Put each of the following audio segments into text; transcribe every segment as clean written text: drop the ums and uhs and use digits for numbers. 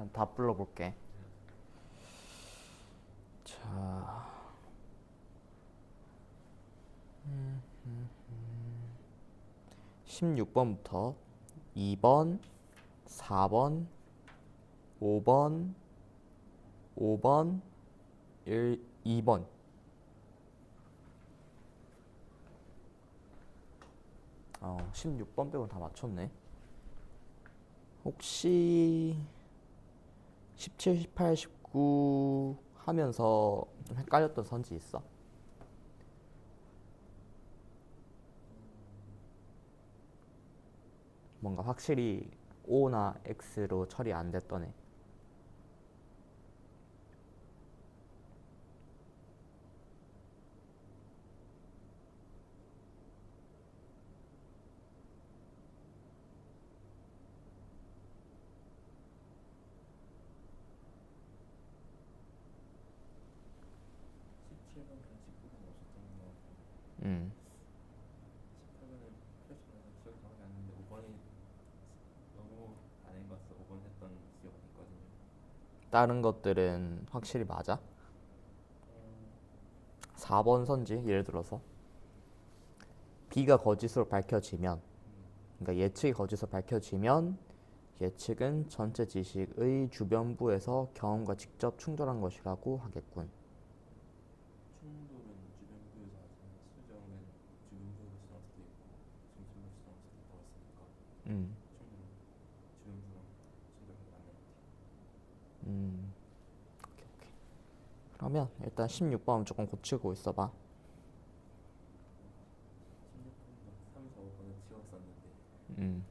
일단 다 불러볼게. 자, 16번부터 2번, 4번, 5번, 5번, 2번. 16번 빼고 다 맞췄네. 혹시 17, 18, 19 하면서 좀 헷갈렸던 선지 있어? 뭔가 확실히 O나 X로 처리 안 됐던 애. 음. 18번은 표시가 기억이 정확히 안 나는데 5번이 너무 안 읽었어. 5번 했던 기억이 있거든요. 다른 것들은 확실히 맞아? 4번 선지 예를 들어서 B가 거짓으로 밝혀지면, 그러니까 예측이 거짓으로 밝혀지면 예측은 전체 지식의 주변부에서 경험과 직접 충돌한 것이라고 하겠군. 충돌은 주변부에서 하지만 수정은 주변부로 수정할 수도 있고 중심부로 수정할 수도 있다고 했으니까 음, 충돌은 주변부랑 충돌이 맞는 것 같아요. 오케이, 오케이. 그러면 일단 16번 조금 고치고 있어봐. 16번도 3, 4, 5번은 지웠었는데 음,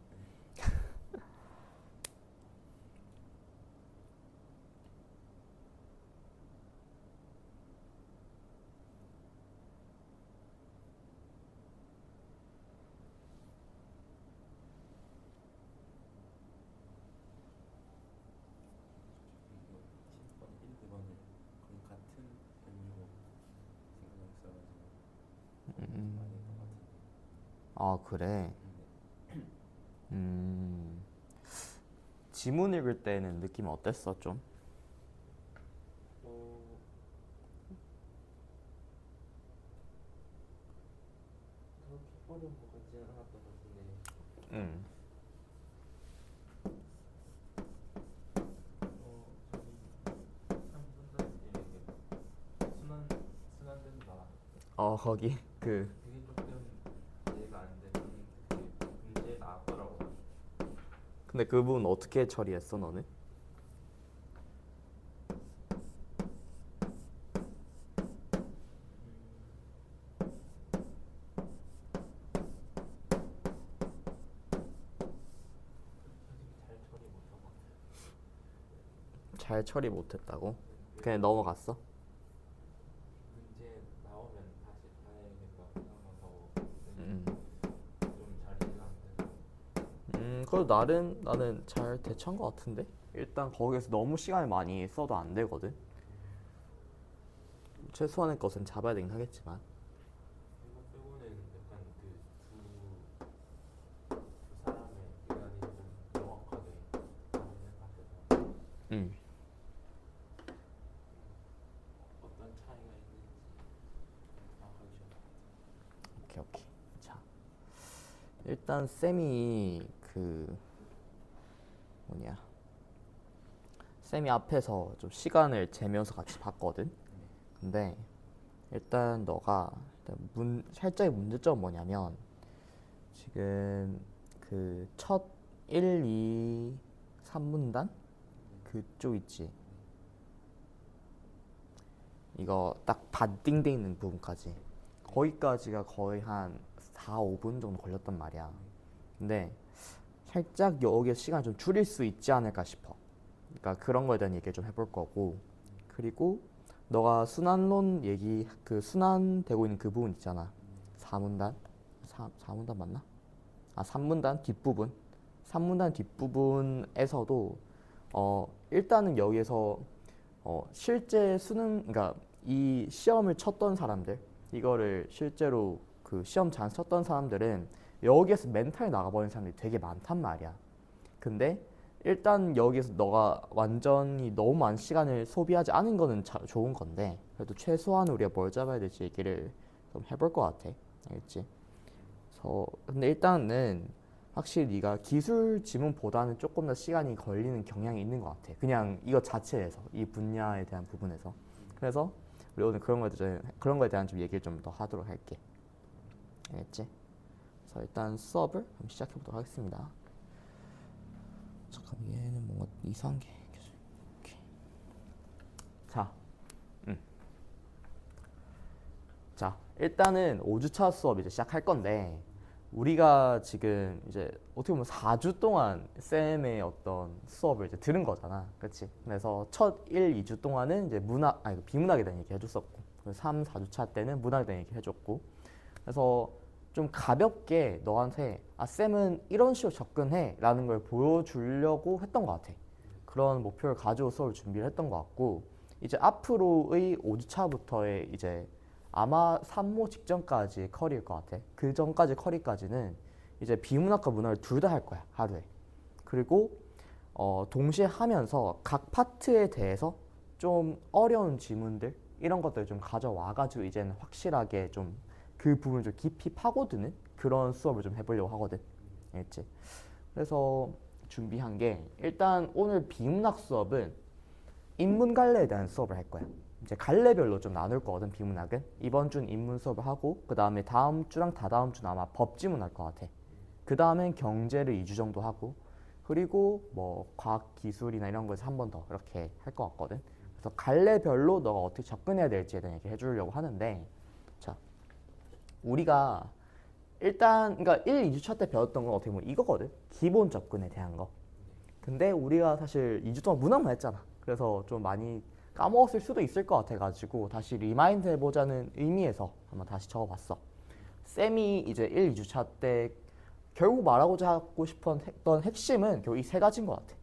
이거 20번, 1, 2번을 거의 같은 변류로 생각하고 있어가지고 좀 많이 했던 것 같은데. 아 그래. 지문 읽을 때는 느낌 어땠어 좀? 어, 그렇게 어려운 것 같지는 않았던 것 같은데 음, 저기 3분단 이렇게 순환돼서 나와. 거기 그 그게 조금 이해가 안 되는 그 문제 나왔더라고. 근데 그 부분 어떻게 처리했어 너는? 솔직히 잘 처리 못한 것 같아요. 잘 처리 못했다고? 그냥 넘어갔어? 문제 나오면 다시 봐야겠다 생각만 하고 음, 좀잘 이해가 안 돼서. 그래도 나름 나는 잘 대처한 것 같은데? 일단 거기에서 너무 시간을 많이 써도 안 되거든? 최소한의 것은 잡아야 되긴 하겠지만. 이거 빼고는 약간 두 사람의 의견이 좀 명확하게 나오는 것 같아서 음, 어떤 차이가 있는지 정확하게 지었던 것 같아요. 오케이, 오케이. 자, 일단 쌤이 그 뭐냐. 쌤이 앞에서 좀 시간을 재면서 같이 봤거든? 근데 일단 너가 일단 살짝의 문제점은 뭐냐면 지금 그 첫 1, 2, 3문단? 그쪽 있지. 이거 딱 반띵돼 있는 부분까지. 거기까지가 거의 한 4, 5분 정도 걸렸단 말이야. 근데 살짝 여기에 시간 좀 줄일 수 있지 않을까 싶어. 그러니까 그런 거에 대한 얘기를 좀 해볼 거고. 그리고 너가 순환론 얘기, 그 순환되고 있는 그 부분 있잖아. 4문단? 4문단 맞나? 3문단 뒷부분. 3문단 뒷부분에서도 일단은 여기에서 실제 수능, 그러니까 이 시험을 쳤던 사람들, 이거를 실제로 그 시험 잘 쳤던 사람들은 여기에서 멘탈 나가버린 사람들이 되게 많단 말이야. 근데 일단 여기서 너가 완전히 너무 많은 시간을 소비하지 않은 거는 좋은 건데 그래도 최소한 우리가 뭘 잡아야 될지 얘기를 좀 해볼 것 같아. 알겠지? 그래서 근데 일단은 확실히 네가 기술 지문보다는 조금 더 시간이 걸리는 경향이 있는 것 같아. 그냥 이거 자체에서 이 분야에 대한 부분에서. 그래서 우리 오늘 그런 거에 대한 좀 얘기를 좀 더 하도록 할게. 알겠지? 그래서 일단 수업을 한번 시작해 보도록 하겠습니다. 잠깐 얘는 뭔가 이상한 게 오케이. 자, 자 일단은 5주차 수업 이제 시작할 건데 우리가 지금 이제 어떻게 보면 4주 동안 쌤의 어떤 수업을 이제 들은 거잖아, 그렇지? 그래서 첫 1, 2주 동안은 이제 비문학에 대한 얘기 해줬었고, 3, 4주차 때는 문학에 대한 얘기 해줬고, 그래서 좀 가볍게 너한테 쌤은 이런 식으로 접근해라는 걸 보여주려고 했던 것 같아. 그런 목표를 가지고 수업을 준비를 했던 것 같고, 이제 앞으로의 5주차부터의 이제 아마 3모 직전까지 커리일 것 같아. 그 전까지 커리까지는 이제 비문학과 문학을 둘 다 할 거야, 하루에. 그리고 동시에 하면서 각 파트에 대해서 좀 어려운 지문들 이런 것들 좀 가져와가지고 이제는 확실하게 좀 그 부분을 좀 깊이 파고드는 그런 수업을 좀 해보려고 하거든. 알겠지? 그래서 준비한 게 일단 오늘 비문학 수업은 인문 갈래에 대한 수업을 할 거야. 이제 갈래별로 좀 나눌 거거든. 비문학은 이번 주는 인문 수업을 하고 그 다음에 다음 주랑 다다음 주는 아마 법지문 할 것 같아. 그 다음엔 경제를 2주 정도 하고 그리고 뭐 과학 기술이나 이런 거에서 한 번 더 이렇게 할 것 같거든. 그래서 갈래별로 너가 어떻게 접근해야 될지에 대한 얘기 해주려고 하는데, 자 우리가 일단 그러니까 1, 2주차 때 배웠던 건 어떻게 보면 이거거든. 기본 접근에 대한 거. 근데 우리가 사실 2주 동안 문학만 했잖아. 그래서 좀 많이 까먹었을 수도 있을 것 같아가지고 다시 리마인드 해보자는 의미에서 한번 다시 적어봤어. 쌤이 이제 1, 2주차 때 결국 말하고자 하고 싶었던 핵심은 결국 이 세 가지인 것 같아.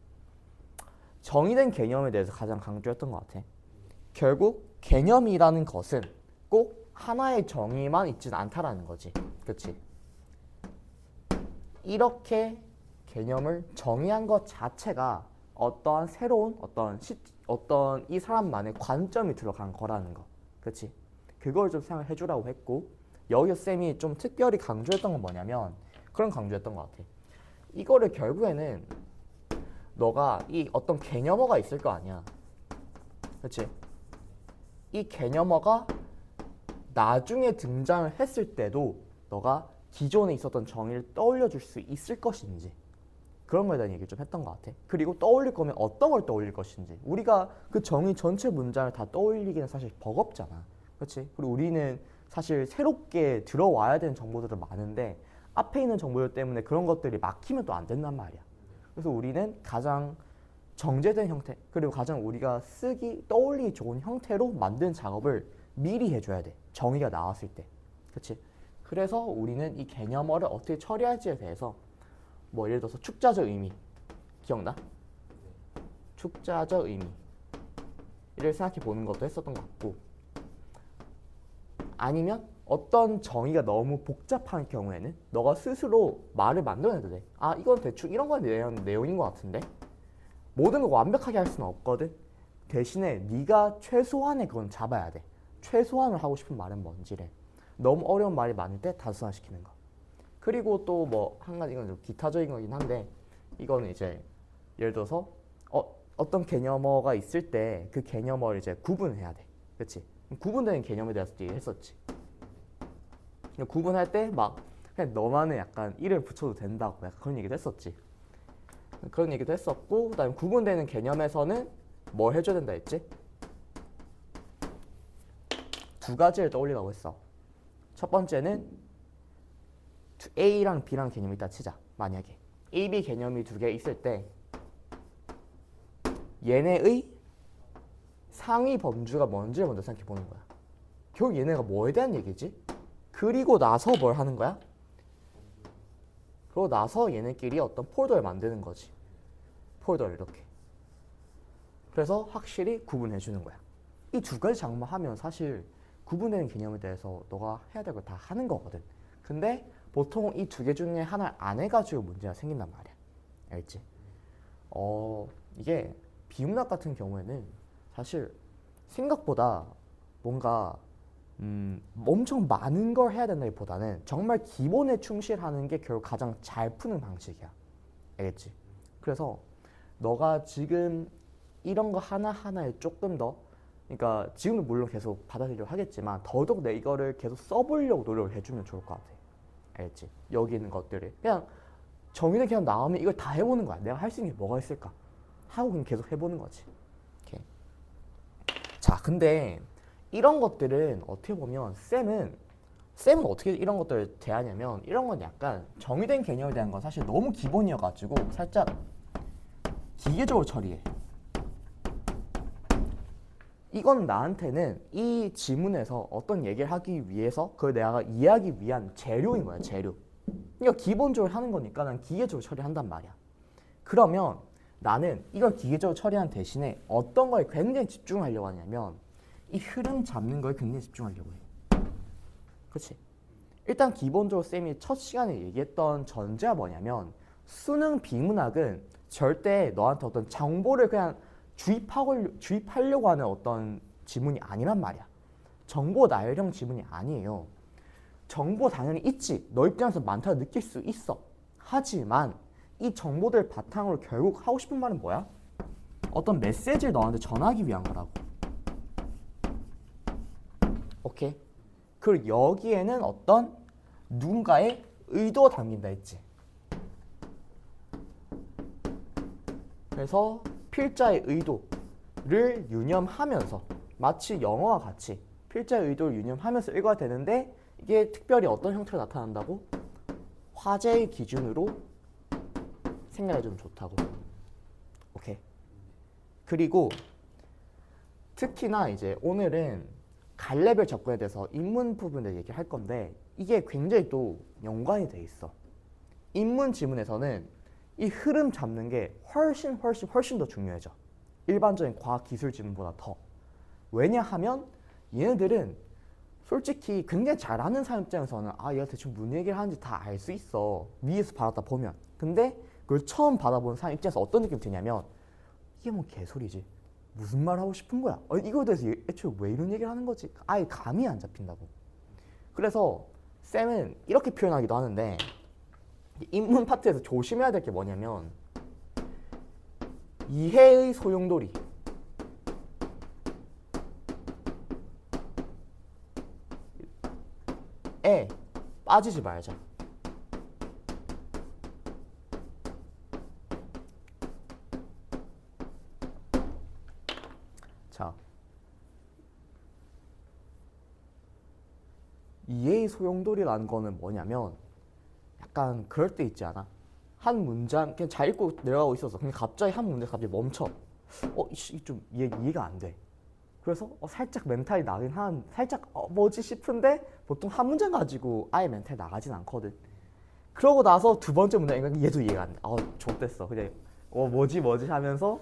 정의된 개념에 대해서 가장 강조했던 것 같아. 결국 개념이라는 것은 꼭 하나의 정의만 있진 않다라는 거지. 그렇지? 이렇게 개념을 정의한 것 자체가 어떠한 새로운 어떤 이 사람만의 관점이 들어간 거라는 거. 그렇지? 그걸 좀 생각해 주라고 했고, 여기서 쌤이 좀 특별히 강조했던 건 뭐냐면 그런 강조했던 것 같아. 이거를 결국에는 너가 이 어떤 개념어가 있을 거 아니야. 그렇지? 이 개념어가 나중에 등장을 했을 때도 너가 기존에 있었던 정의를 떠올려 줄 수 있을 것인지 그런 거에 대한 얘기를 좀 했던 것 같아. 그리고 떠올릴 거면 어떤 걸 떠올릴 것인지. 우리가 그 정의 전체 문장을 다 떠올리기는 사실 버겁잖아. 그렇지? 그리고 우리는 사실 새롭게 들어와야 되는 정보들은 많은데 앞에 있는 정보들 때문에 그런 것들이 막히면 또 안 된단 말이야. 그래서 우리는 가장 정제된 형태 그리고 가장 우리가 떠올리기 좋은 형태로 만든 작업을 미리 해줘야 돼. 정의가 나왔을 때. 그렇지? 그래서 우리는 이 개념어를 어떻게 처리할지에 대해서 뭐 예를 들어서 축자적 의미 기억나? 축자적 의미를 생각해 보는 것도 했었던 것 같고, 아니면 어떤 정의가 너무 복잡한 경우에는 너가 스스로 말을 만들어내도 돼. 이건 대충 이런 건 내용인 것 같은데 모든 걸 완벽하게 할 수는 없거든. 대신에 네가 최소한의 그건 잡아야 돼. 최소한을 하고 싶은 말은 뭔지를. 너무 어려운 말이 많을 때 단순화시키는 거. 그리고 또 뭐 한 가지 이건 좀 기타적인 거긴 한데 이거는 이제 예를 들어서 어떤 개념어가 있을 때 그 개념어를 이제 구분해야 돼. 그렇지? 구분되는 개념에 대해서 얘기했었지. 구분할 때 막 그냥 너만의 약간 이름 붙여도 된다고 약간 그런 얘기도 했었지. 그런 얘기도 했었고, 그다음에 구분되는 개념에서는 뭘 해줘야 된다 했지? 두 가지를 떠올리라고 했어. 첫 번째는 A랑 B랑 개념이 있다 치자. 만약에 A, B 개념이 두 개 있을 때 얘네의 상위 범주가 뭔지를 먼저 생각해 보는 거야. 결국 얘네가 뭐에 대한 얘기지? 그리고 나서 뭘 하는 거야? 그러고 나서 얘네끼리 어떤 폴더를 만드는 거지. 폴더를 이렇게. 그래서 확실히 구분해 주는 거야. 이 두 가지 작업만 하면 사실 구분되는 개념에 대해서 너가 해야 될 걸 다 하는 거거든. 근데 보통 이 두 개 중에 하나를 안 해가지고 문제가 생긴단 말이야. 알지? 이게 비문학 같은 경우에는 사실 생각보다 뭔가 엄청 많은 걸 해야 된다기보다는 정말 기본에 충실하는 게 결국 가장 잘 푸는 방식이야. 알겠지? 그래서 너가 지금 이런 거 하나하나에 조금 더, 그러니까 지금도 물론 계속 받아들이려고 하겠지만 더더욱 내 이거를 계속 써보려고 노력을 해주면 좋을 것 같아. 알겠지? 여기 있는 것들을 그냥 정의는 그냥 나오면 이걸 다 해보는 거야. 내가 할 수 있는 게 뭐가 있을까 하고 그냥 계속 해보는 거지. 오케이. 자, 근데 이런 것들은 어떻게 보면 쌤은 어떻게 이런 것들을 대하냐면, 이런 건 약간 정의된 개념에 대한 건 사실 너무 기본이어가지고 살짝 기계적으로 처리해. 이건 나한테는 이 지문에서 어떤 얘기를 하기 위해서 그걸 내가 이해하기 위한 재료인 거야, 재료. 그러니까 기본적으로 하는 거니까 난 기계적으로 처리한단 말이야. 그러면 나는 이걸 기계적으로 처리하는 대신에 어떤 거에 굉장히 집중하려고 하냐면 이 흐름 잡는 거에 굉장히 집중하려고 해. 그렇지? 일단 기본적으로 쌤이 첫 시간에 얘기했던 전제가 뭐냐면 수능 비문학은 절대 너한테 어떤 정보를 그냥 주입하려고 하는 어떤 지문이 아니란 말이야. 정보 나열형 지문이 아니에요. 정보 당연히 있지. 너 입장에서 많다고 느낄 수 있어. 하지만 이 정보들 바탕으로 결국 하고 싶은 말은 뭐야? 어떤 메시지를 너한테 전하기 위한 거라고. 오케이? 그리고 여기에는 어떤 누군가의 의도가 담긴다 했지. 그래서 필자의 의도를 유념하면서 마치 영어와 같이 필자의 의도를 유념하면서 읽어야 되는데, 이게 특별히 어떤 형태로 나타난다고? 화제의 기준으로 생각해주면 좋다고. 오케이. 그리고 특히나 이제 오늘은 갈래별 접근에 대해서 인문 부분에 얘기를 할 건데, 이게 굉장히 또 연관이 돼 있어. 인문 지문에서는 이 흐름 잡는 게 훨씬 더 중요해져. 일반적인 과학 기술 지문보다 더. 왜냐하면 얘네들은 솔직히 굉장히 잘 아는 사람 입장에서는 얘가 대충 무슨 얘기를 하는지 다 알 수 있어. 위에서 받았다 보면. 근데 그걸 처음 받아본 사람 입장에서 어떤 느낌이 드냐면 이게 뭐 개소리지. 무슨 말 하고 싶은 거야? 이거에 대해서 애초에 왜 이런 얘기를 하는 거지? 아예 감이 안 잡힌다고. 그래서 쌤은 이렇게 표현하기도 하는데, 인문 파트에서 조심해야 될 게 뭐냐면 이해의 소용돌이. 에 빠지지 말자. 자, 이해의 소용돌이라는 거는 뭐냐면 약간 그럴 때 있지 않아? 한 문장 그냥 잘 읽고 내려가고 있어서 근데 갑자기 한 문장 갑자기 멈춰. 이게 좀 이해가 안 돼. 그래서 살짝 멘탈이 나긴 살짝 뭐지 싶은데 보통 한 문장 가지고 아예 멘탈 나가진 않거든. 그러고 나서 두 번째 문장 얘도 이해가 안 돼. 좆됐어. 그냥 뭐지 하면서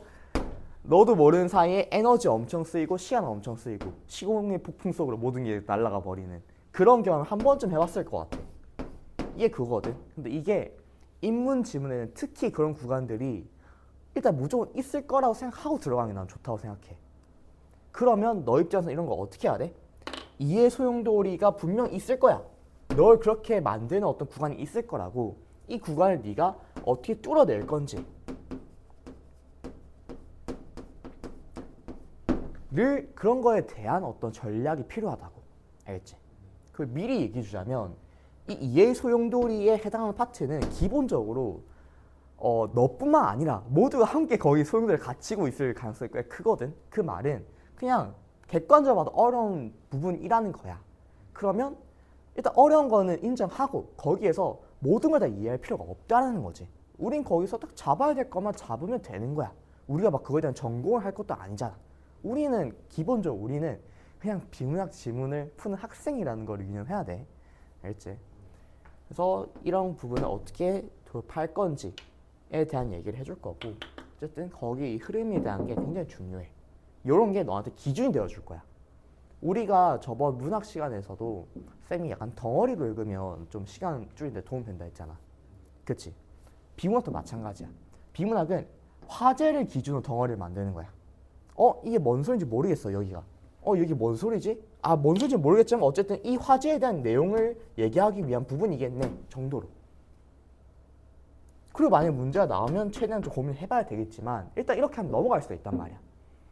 너도 모르는 사이에 에너지 엄청 쓰이고 시간 엄청 쓰이고 시공의 폭풍 속으로 모든 게 날아가 버리는 그런 경험을 한 번쯤 해봤을 것 같아. 이게 그거거든. 근데 이게 인문 지문에는 특히 그런 구간들이 일단 무조건 있을 거라고 생각하고 들어가는 게 난 좋다고 생각해. 그러면 너 입장에서 이런 거 어떻게 해야 돼? 이해 소용돌이가 분명 있을 거야. 널 그렇게 만드는 어떤 구간이 있을 거라고. 이 구간을 네가 어떻게 뚫어낼 건지 늘 그런 거에 대한 어떤 전략이 필요하다고. 알겠지? 그걸 미리 얘기해 주자면 이 이해 소용돌이에 해당하는 파트는 기본적으로 너뿐만 아니라 모두가 함께 거기 소용돌이를 갖추고 있을 가능성이 꽤 크거든. 그 말은 그냥 객관적으로 봐도 어려운 부분이라는 거야. 그러면 일단 어려운 거는 인정하고 거기에서 모든 걸 다 이해할 필요가 없다는 거지. 우린 거기서 딱 잡아야 될 것만 잡으면 되는 거야. 우리가 막 그거에 대한 전공을 할 것도 아니잖아. 기본적으로 우리는 그냥 비문학 지문을 푸는 학생이라는 걸 유념해야 돼. 알지? 그래서 이런 부분을 어떻게 돌파할 건지에 대한 얘기를 해줄 거고, 어쨌든 거기 이 흐름에 대한 게 굉장히 중요해. 이런 게 너한테 기준이 되어줄 거야. 우리가 저번 문학 시간에서도 쌤이 약간 덩어리로 읽으면 좀 시간 줄이는데 도움 된다 했잖아. 그치? 비문학도 마찬가지야. 비문학은 화제를 기준으로 덩어리를 만드는 거야. 이게 뭔 소리인지 모르겠어, 여기가. 여기 뭔 소리지? 뭔 소리인지 모르겠지만 어쨌든 이 화제에 대한 내용을 얘기하기 위한 부분이겠네 정도로. 그리고 만약에 문제가 나오면 최대한 좀 고민을 해봐야 되겠지만 일단 이렇게 하면 넘어갈 수가 있단 말이야.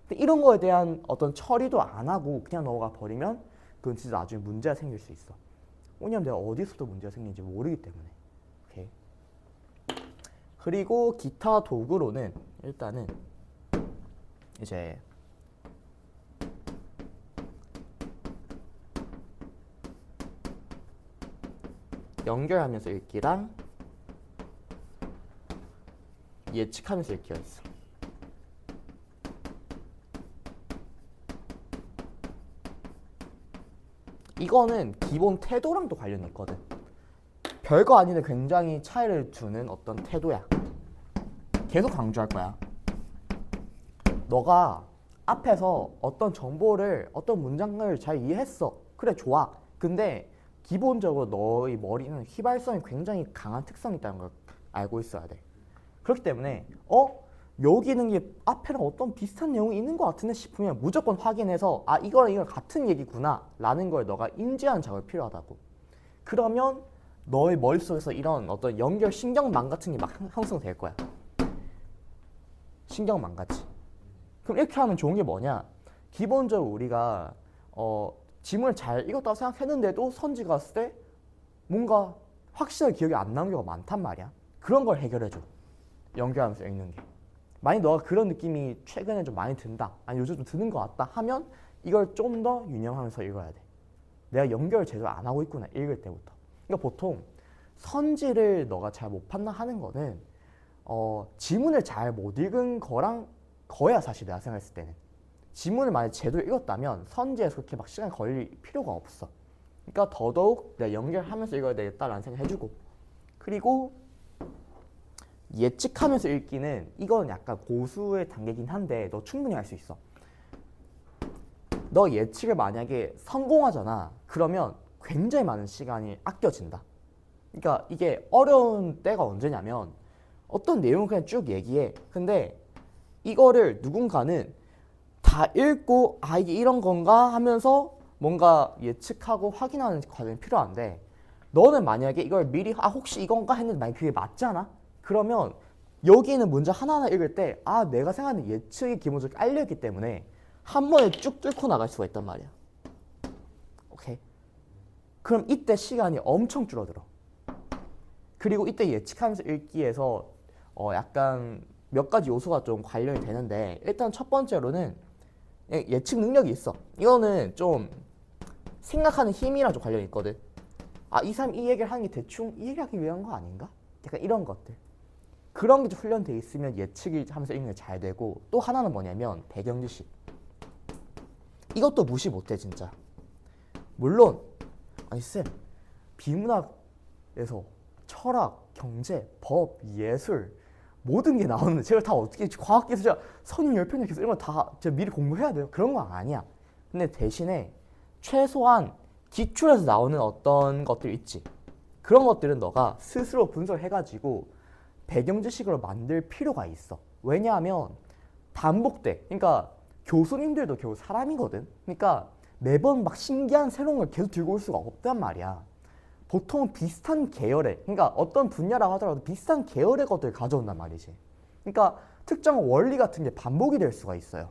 근데 이런 거에 대한 어떤 처리도 안 하고 그냥 넘어가 버리면 그건 진짜 나중에 문제가 생길 수 있어. 왜냐면 내가 어디서부터 문제가 생기는지 모르기 때문에. 오케이. 그리고 기타 도구로는 일단은 이제 연결하면서 읽기랑 예측하면서 읽기가 있어. 이거는 기본 태도랑도 관련이 있거든. 별거 아닌데 굉장히 차이를 두는 어떤 태도야. 계속 강조할 거야. 너가 앞에서 어떤 정보를, 어떤 문장을 잘 이해했어. 그래, 좋아. 근데 기본적으로 너의 머리는 휘발성이 굉장히 강한 특성이 있다는 걸 알고 있어야 돼. 그렇기 때문에 여기 있는 게 앞에랑 어떤 비슷한 내용이 있는 것 같은데 싶으면 무조건 확인해서 이거랑 이거 같은 얘기구나 라는 걸 너가 인지하는 작업이 필요하다고. 그러면 너의 머릿속에서 이런 어떤 연결 신경망 같은 게 막 형성될 거야. 신경망같이. 그럼 이렇게 하면 좋은 게 뭐냐? 기본적으로 우리가 지문을 잘 읽었다고 생각했는데도 선지 갔을 때 뭔가 확실하게 기억이 안 나는 경우가 많단 말이야. 그런 걸 해결해줘. 연결하면서 읽는 게. 만약 너가 그런 느낌이 최근에 좀 많이 든다, 아니 요즘 좀 드는 것 같다 하면 이걸 좀 더 유념하면서 읽어야 돼. 내가 연결을 제대로 안 하고 있구나, 읽을 때부터. 그러니까 보통 선지를 너가 잘 못 판단하는 거는 지문을 잘 못 읽은 거랑 거야, 사실 내가 생각했을 때는. 지문을 만약 제대로 읽었다면 선지에서 그렇게 막 시간이 걸릴 필요가 없어. 그러니까 더더욱 내가 연결하면서 읽어야 되겠다라는 생각 해주고. 그리고 예측하면서 읽기는 이건 약간 고수의 단계긴 한데 너 충분히 할 수 있어. 너 예측을 만약에 성공하잖아. 그러면 굉장히 많은 시간이 아껴진다. 그러니까 이게 어려운 때가 언제냐면 어떤 내용을 그냥 쭉 얘기해. 근데 이거를 누군가는 다 읽고 이게 이런 건가 하면서 뭔가 예측하고 확인하는 과정이 필요한데 너는 만약에 이걸 미리 혹시 이건가 했는데 만약에 그게 맞잖아? 그러면 여기 있는 문제 하나하나 읽을 때 내가 생각하는 예측이 기본적으로 깔려있기 때문에 한 번에 쭉 뚫고 나갈 수가 있단 말이야. 오케이? 그럼 이때 시간이 엄청 줄어들어. 그리고 이때 예측하면서 읽기에서 약간 몇 가지 요소가 좀 관련이 되는데 일단 첫 번째로는 예측 능력이 있어. 이거는 좀 생각하는 힘이랑 좀 관련이 있거든. 이 사람이 이 얘기를 하는 게 대충 이 얘기하기 위한 거 아닌가? 약간 이런 것들. 그런 게 좀 훈련돼 있으면 예측이 하면서 읽는 게 잘 되고 또 하나는 뭐냐면 배경지식. 이것도 무시 못해 진짜. 물론 쌤 비문학에서 철학, 경제, 법, 예술 모든 게 나오는데 제가 다 어떻게 과학기술 선임 10편 계속 이런 거 다 제가 미리 공부해야 돼요? 그런 거 아니야. 근데 대신에 최소한 기출에서 나오는 어떤 것들 있지. 그런 것들은 너가 스스로 분석해가지고 배경 지식으로 만들 필요가 있어. 왜냐하면 반복돼. 그러니까 교수님들도 결국 사람이거든. 그러니까 매번 막 신기한 새로운 걸 계속 들고 올 수가 없단 말이야. 보통 비슷한 계열의, 그러니까 어떤 분야라고 하더라도 비슷한 계열의 것들을 가져온단 말이지. 그러니까 특정 원리 같은 게 반복이 될 수가 있어요.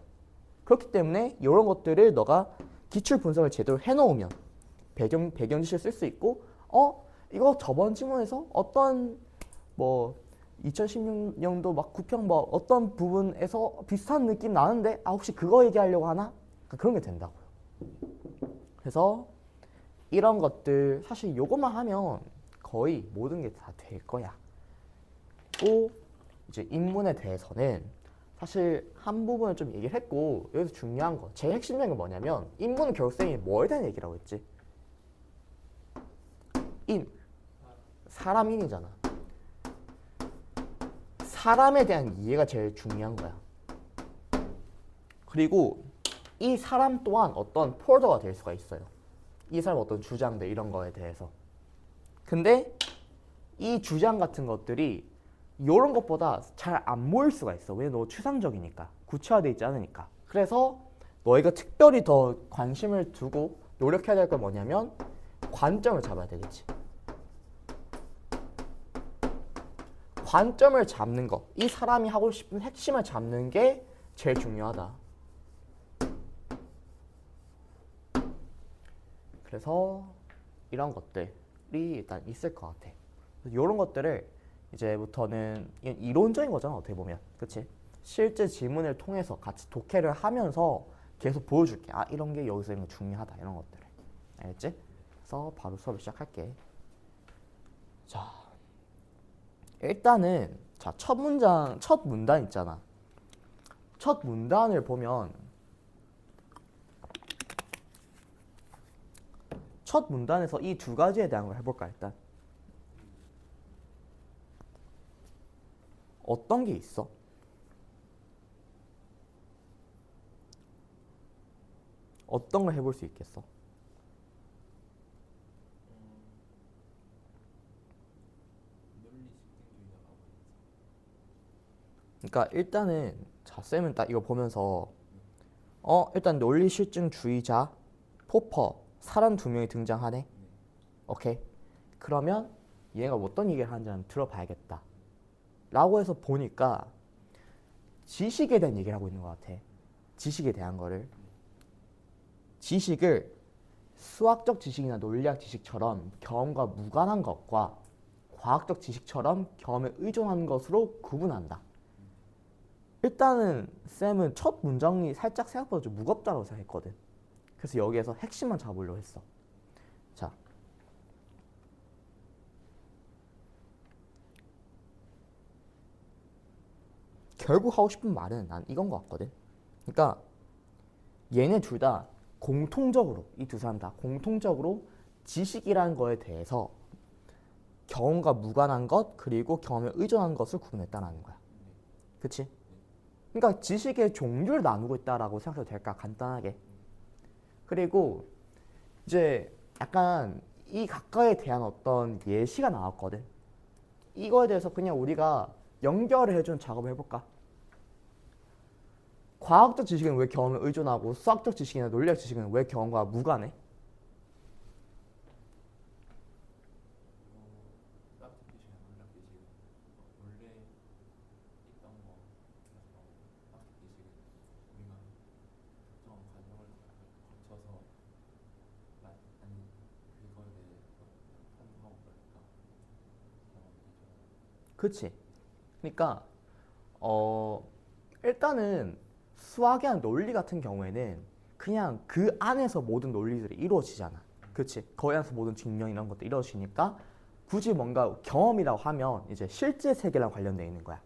그렇기 때문에 이런 것들을 너가 기출 분석을 제대로 해놓으면 배경 지식을 쓸 수 있고 이거 저번 지문에서 어떤 2016년도 막 구평 어떤 부분에서 비슷한 느낌 나는데 혹시 그거 얘기하려고 하나? 그런 게 된다고요. 그래서 이런 것들 사실 요것만 하면 거의 모든 게 다 될 거야. 또 이제 인문에 대해서는 사실 한 부분을 좀 얘기를 했고 여기서 중요한 거, 제일 핵심적인 건 뭐냐면 인문은 결국 쌤이 뭐에 대한 얘기라고 했지? 사람인이잖아. 사람에 대한 이해가 제일 중요한 거야. 그리고 이 사람 또한 어떤 폴더가 될 수가 있어요. 이 사람 어떤 주장들 이런 거에 대해서. 근데 이 주장 같은 것들이 이런 것보다 잘 안 모일 수가 있어. 왜? 너 추상적이니까. 구체화되어 있지 않으니까. 그래서 너희가 특별히 더 관심을 두고 노력해야 될 건 뭐냐면 관점을 잡아야 되겠지. 관점을 잡는 거. 이 사람이 하고 싶은 핵심을 잡는 게 제일 중요하다. 그래서 이런 것들이 일단 있을 것 같아. 이런 것들을 이제부터는 이론적인 거잖아, 어떻게 보면. 그치? 실제 질문을 통해서 같이 독해를 하면서 계속 보여줄게. 아, 이런 게 여기서 이런 거 중요하다. 이런 것들을. 알겠지? 그래서 바로 수업을 시작할게. 자, 일단은 자, 첫 문단 있잖아. 첫 문단을 보면 첫 문단에서 이 두 가지에 대한 걸 해볼까, 일단. 어떤 게 있어? 어떤 걸 해볼 수 있겠어? 논리 실증주의자라고 그러니까 일단은 자, 쌤은 딱 이거 보면서 일단 논리 실증주의자 포퍼 사람 두 명이 등장하네. 오케이. 그러면 얘가 어떤 얘기를 하는지 한번 들어봐야겠다. 라고 해서 보니까 지식에 대한 얘기를 하고 있는 것 같아. 지식에 대한 거를. 지식을 수학적 지식이나 논리학 지식처럼 경험과 무관한 것과 과학적 지식처럼 경험에 의존하는 것으로 구분한다. 일단은 쌤은 첫 문장이 살짝 생각보다 좀 무겁다고 생각했거든. 그래서 여기에서 핵심만 잡으려고 했어. 자, 결국 하고 싶은 말은 난 이건 것 같거든. 그러니까 얘네 둘 다 공통적으로 이 두 사람 다 공통적으로 지식이라는 거에 대해서 경험과 무관한 것 그리고 경험에 의존한 것을 구분했다는 거야. 그치? 그러니까 지식의 종류를 나누고 있다라고 생각해도 될까? 간단하게. 그리고 이제 약간 이 각각에 대한 어떤 예시가 나왔거든. 이거에 대해서 그냥 우리가 연결을 해준 작업을 해볼까? 과학적 지식은 왜 경험에 의존하고 수학적 지식이나 논리학 지식은 왜 경험과 무관해? 수학적 지식이나 논리학 지식은 원래 있던 거 그래서 수학적 지식은 우리가 특정한 과정을 거쳐서 아니 그거에 대해서 탐구하고 그러니까 그치? 그러니까 일단은 수학이나 논리 같은 경우에는 그냥 그 안에서 모든 논리들이 이루어지잖아. 그치? 거기 안에서 모든 증명 이런 것도 이루어지니까 굳이 뭔가 경험이라고 하면 이제 실제 세계랑 관련되어 있는 거야.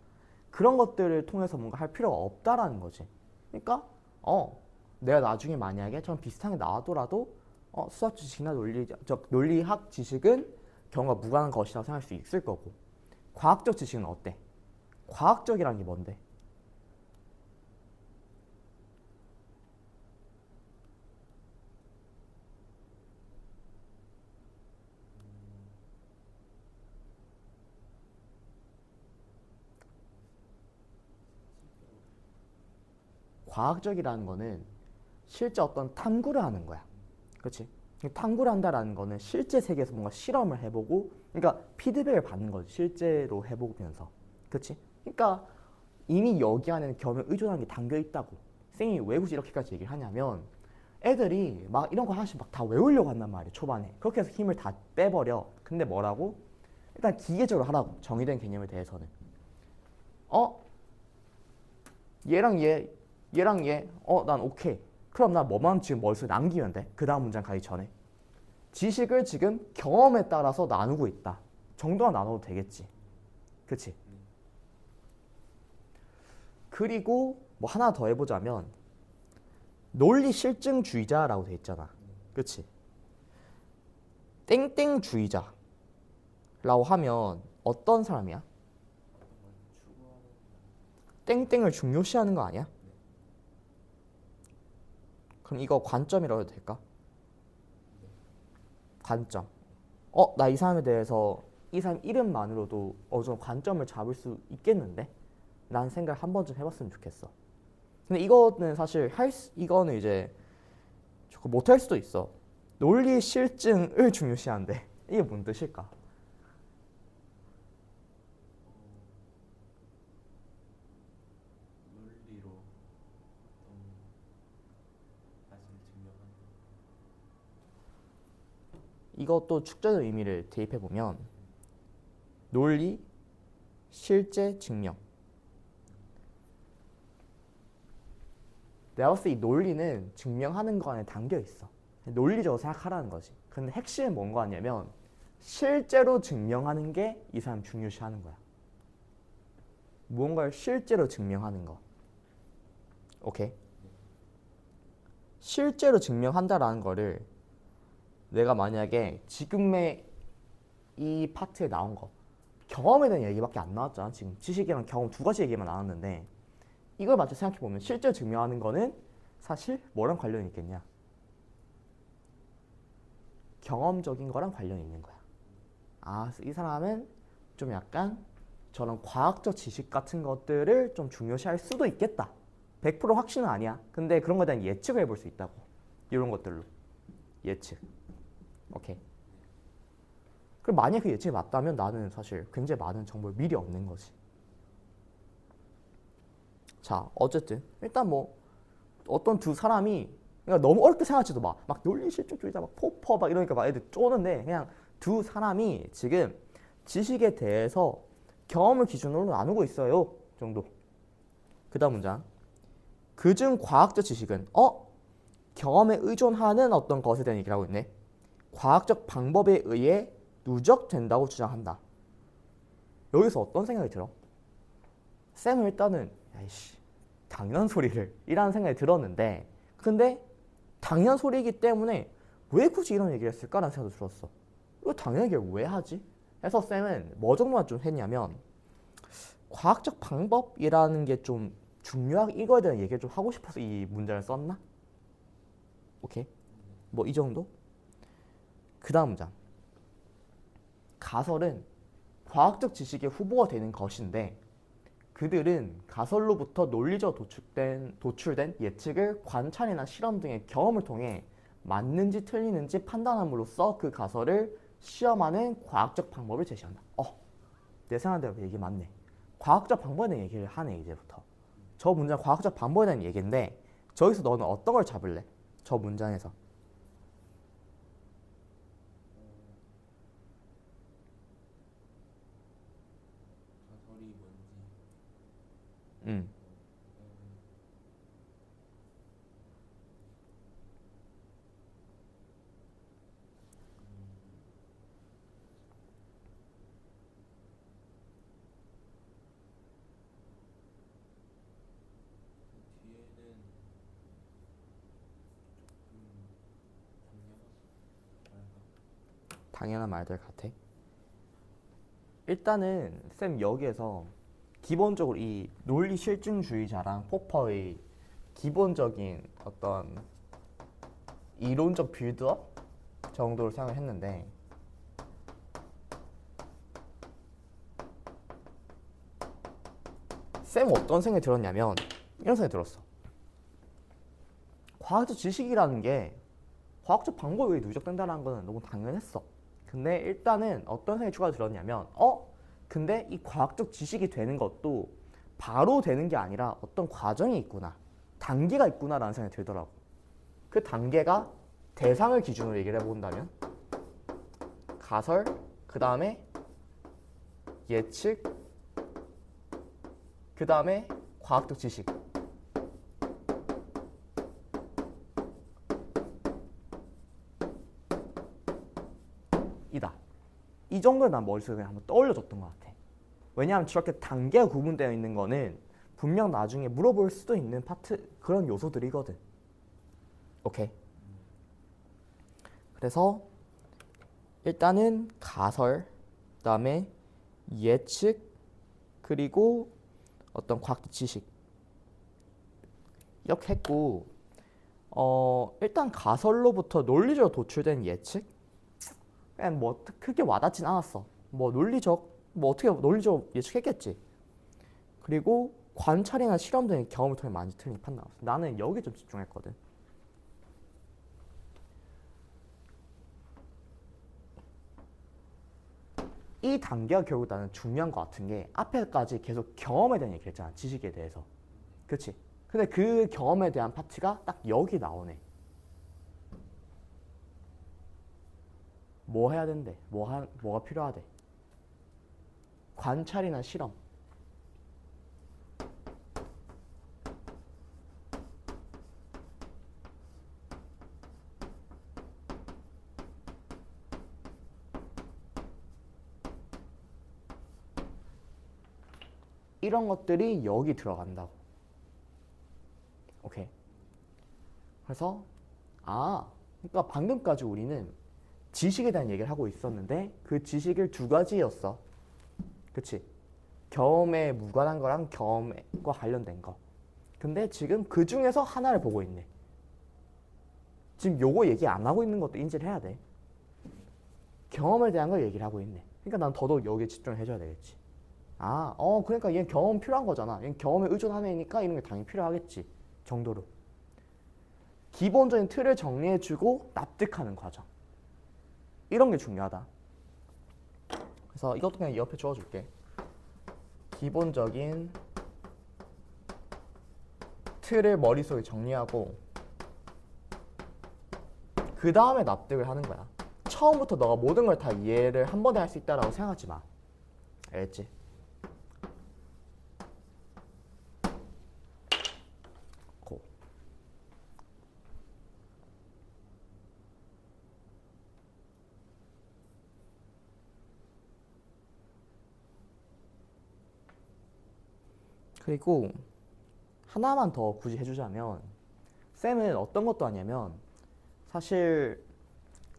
그런 것들을 통해서 뭔가 할 필요가 없다라는 거지. 그러니까 내가 나중에 만약에 좀 비슷한 게 나와더라도 수학 지식이나 논리학 지식은 경험과 무관한 것이라고 생각할 수 있을 거고 과학적 지식은 어때? 과학적이라는 게 뭔데? 과학적이라는 거는 실제 어떤 탐구를 하는 거야. 그렇지? 탐구를 한다라는 거는 실제 세계에서 뭔가 실험을 해보고 그러니까 피드백을 받는 거지. 실제로 해보면서. 그렇지? 그러니까 이미 여기 안에는 경험에 의존하는 게 담겨 있다고. 쌤이 왜 굳이 이렇게까지 얘기를 하냐면 애들이 막 이런 거 하나씩 막 다 외우려고 한단 말이야. 초반에. 그렇게 해서 힘을 다 빼버려. 근데 뭐라고? 일단 기계적으로 하라고. 정의된 개념에 대해서는. 어? 얘랑 얘 얘랑 얘, 난 오케이. 그럼 나 뭐만 지금 머릿속에 남기면 돼. 그 다음 문장 가기 전에. 지식을 지금 경험에 따라서 나누고 있다. 정도만 나눠도 되겠지. 그치? 그리고 뭐 하나 더 해보자면 논리 실증주의자라고 돼 있잖아. 그치? 땡땡주의자라고 하면 어떤 사람이야? 땡땡을 중요시하는 거 아니야? 그럼 이거 관점이라고 해도 될까? 관점. 나 이 사람에 대해서 이 사람 이름만으로도 어느 정도 관점을 잡을 수 있겠는데? 라는 생각을 한 번쯤 해봤으면 좋겠어. 근데 이거는 사실 이거는 이제 조금 못할 수도 있어. 논리 실증을 중요시하는데 이게 뭔 뜻일까? 논리로 어떤 사실을 증명하는. 이것도 축적의 의미를 대입해 보면 논리, 실제, 증명. 내가 봤을 때 이 논리는 증명하는 거 안에 담겨 있어. 논리적으로 생각하라는 거지. 근데 핵심은 뭔 거 같냐면 실제로 증명하는 게 이 사람 중요시하는 거야. 무언가를 실제로 증명하는 거. 오케이? 실제로 증명한다라는 거를 내가 만약에 지금의 이 파트에 나온 거 경험에 대한 얘기밖에 안 나왔잖아. 지금 지식이랑 경험 두 가지 얘기만 나왔는데 이걸 마저 생각해보면 실제로 증명하는 거는 사실 뭐랑 관련이 있겠냐? 경험적인 거랑 관련이 있는 거야. 아, 이 사람은 좀 약간 저런 과학적 지식 같은 것들을 좀 중요시할 수도 있겠다. 100% 확신은 아니야. 근데 그런 거에 대한 예측을 해볼 수 있다고. 이런 것들로. 예측. 오케이. 그럼 만약 그 예측이 맞다면 나는 사실 굉장히 많은 정보를 미리 얻는 거지. 자, 어쨌든 일단 뭐 어떤 두 사람이 그러니까 너무 어렵게 생각하지도 마. 막 논리 실증주의자 막 포퍼 막 이러니까 막 애들 쪼는데 그냥 두 사람이 지금 지식에 대해서 경험을 기준으로 나누고 있어요. 정도. 그다음 문장. 그중 과학적 지식은 경험에 의존하는 어떤 것에 대한 얘기를 하고 있네. 과학적 방법에 의해 누적된다고 주장한다. 여기서 어떤 생각이 들어? 쌤은 일단은 야이씨 당연한 소리를 이라는 생각이 들었는데 근데 당연한 소리이기 때문에 왜 굳이 이런 얘기를 했을까라는 생각도 들었어. 이거 당연한 얘기를 왜 하지? 해서 쌤은 뭐 정도만 좀 했냐면 과학적 방법이라는 게 좀 중요하게 이거에 대한 얘기를 좀 하고 싶어서 이 문장을 썼나? 오케이. 뭐 이 정도? 그 다음 문장. 가설은 과학적 지식의 후보가 되는 것인데 그들은 가설로부터 논리적 도출된 예측을 관찰이나 실험 등의 경험을 통해 맞는지 틀리는지 판단함으로써 그 가설을 시험하는 과학적 방법을 제시한다. 내 생각대로 얘기 맞네. 과학적 방법에 대한 얘기를 하네 이제부터. 저 문장 과학적 방법에 대한 얘기인데 저기서 너는 어떤 걸 잡을래? 저 문장에서. 가설이 뭔지. 음. 뒤에는 당연한 말들 같아. 일단은 쌤 여기에서 기본적으로 이 논리 실증주의자랑 포퍼의 기본적인 어떤 이론적 빌드업 정도로 생각을 했는데 쌤 어떤 생각이 들었냐면 이런 생각이 들었어. 과학적 지식이라는 게 과학적 방법이 누적된다는 거는 너무 당연했어. 근데 일단은 어떤 생각이 추가로 들었냐면 근데 이 과학적 지식이 되는 것도 바로 되는 게 아니라 어떤 과정이 있구나. 단계가 있구나라는 생각이 들더라고. 그 단계가 대상을 기준으로 얘기를 해본다면 가설, 그 다음에 예측, 그 다음에 과학적 지식. 이다. 이 정도를 난 머릿속에 한번 떠올려줬던 것 같아. 왜냐하면 저렇게 단계가 구분되어 있는 거는 분명 나중에 물어볼 수도 있는 파트 그런 요소들이거든. 오케이. 그래서 일단은 가설, 그다음에 예측, 그리고 어떤 과학적 지식 이렇게 했고 일단 가설로부터 논리적으로 도출된 예측 그냥 뭐 크게 와닿진 않았어. 뭐 논리적 뭐 어떻게 논리적 예측했겠지. 그리고 관찰이나 실험 등의 경험을 통해 많이 틀린 판단. 나는 여기 좀 집중했거든. 이 단계가 결국 나는 중요한 것 같은 게 앞에까지 계속 경험에 대한 얘기를 했잖아. 지식에 대해서. 그치? 근데 그 경험에 대한 파트가 딱 여기 나오네. 뭐 해야 된대? 뭐가 필요하대? 관찰이나 실험. 이런 것들이 여기 들어간다고. 오케이. 그래서 그러니까 방금까지 우리는 지식에 대한 얘기를 하고 있었는데 그 지식을 두 가지였어. 그치? 경험에 무관한 거랑 경험과 관련된 거. 근데 지금 그 중에서 하나를 보고 있네. 지금 요거 얘기 안 하고 있는 것도 인지를 해야 돼. 경험에 대한 걸 얘기를 하고 있네. 그러니까 난 더더욱 여기에 집중을 해줘야 되겠지. 그러니까 얘 경험 필요한 거잖아. 얘 경험에 의존하는 애니까 이런 게 당연히 필요하겠지. 정도로. 기본적인 틀을 정리해주고 납득하는 과정. 이런 게 중요하다. 그래서 이것도 그냥 옆에 적어줄게. 기본적인 틀을 머릿속에 정리하고 그 다음에 납득을 하는 거야. 처음부터 너가 모든 걸 다 이해를 한 번에 할 수 있다라고 생각하지 마. 알겠지? 고. 그리고 하나만 더 굳이 해주자면 쌤은 어떤 것도 아니냐면 사실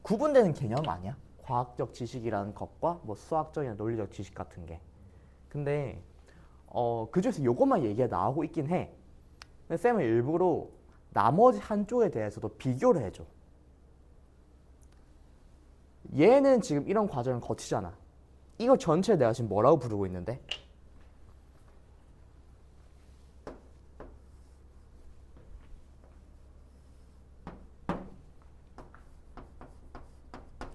구분되는 개념 아니야? 과학적 지식이라는 것과 뭐 수학적이나 논리적 지식 같은 게. 근데 그 중에서 요것만 얘기가 나오고 있긴 해. 근데 쌤은 일부러 나머지 한쪽에 대해서도 비교를 해줘. 얘는 지금 이런 과정을 거치잖아. 이거 전체를 내가 지금 뭐라고 부르고 있는데?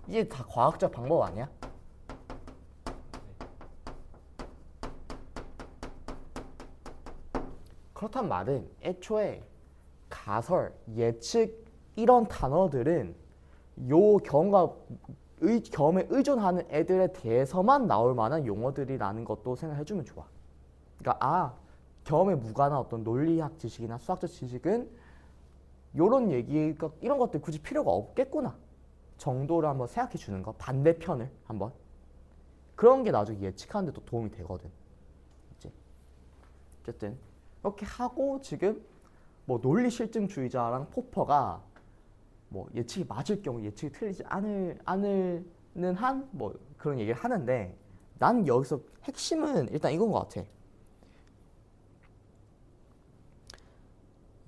이게 다 과학적 방법 아니야? 그렇단 말은 애초에 가설, 예측 이런 단어들은 요 경험에 의존하는 애들에 대해서만 나올 만한 용어들이라는 것도 생각해주면 좋아. 그러니까 경험에 무관한 어떤 논리학 지식이나 수학적 지식은 요런 얘기가 이런 것들 굳이 필요가 없겠구나 정도를 한번 생각해 주는 거. 반대편을 한번. 그런 게 나중에 예측하는 데도 도움이 되거든. 그치? 어쨌든 이렇게 하고 지금 뭐 논리 실증주의자랑 포퍼가 뭐 예측이 맞을 경우 예측이 틀리지 않는 한 뭐 그런 얘기를 하는데 나는 여기서 핵심은 일단 이건 것 같아.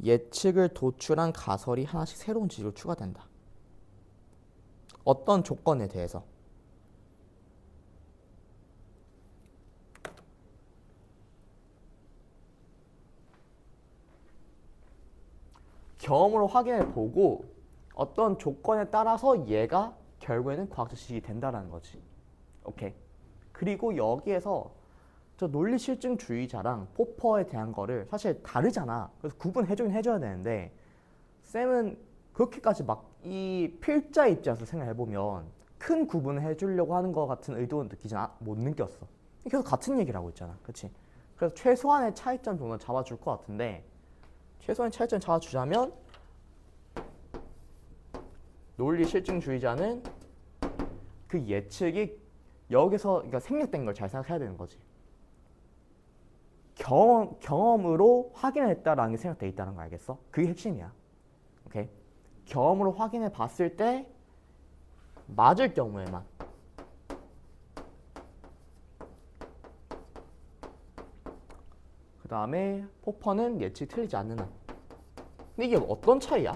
예측을 도출한 가설이 하나씩 새로운 지식으로 추가된다. 어떤 조건에 대해서. 경험으로 확인해 보고 어떤 조건에 따라서 얘가 결국에는 과학적 지식이 된다는 거지. 오케이. 그리고 여기에서 저 논리 실증주의자랑 포퍼에 대한 거를 사실 다르잖아. 그래서 구분해주긴 해줘야 되는데 쌤은 그렇게까지 막 이 필자 입장에서 생각해보면 큰 구분을 해주려고 하는 것 같은 의도는 못 느꼈어. 계속 같은 얘기를 하고 있잖아. 그치? 그래서 최소한의 차이점 정도는 잡아줄 것 같은데 최소한의 차이점 잡아주자면 논리 실증주의자는 그 예측이 여기서 그러니까 생략된 걸 잘 생각해야 되는 거지. 경험으로 확인했다라는 게 생각돼 있다는 거 알겠어? 그게 핵심이야. 오케이? 경험으로 확인해 봤을 때 맞을 경우에만 그 다음에 포퍼는 예측이 틀리지 않는 한. 근데 이게 어떤 차이야?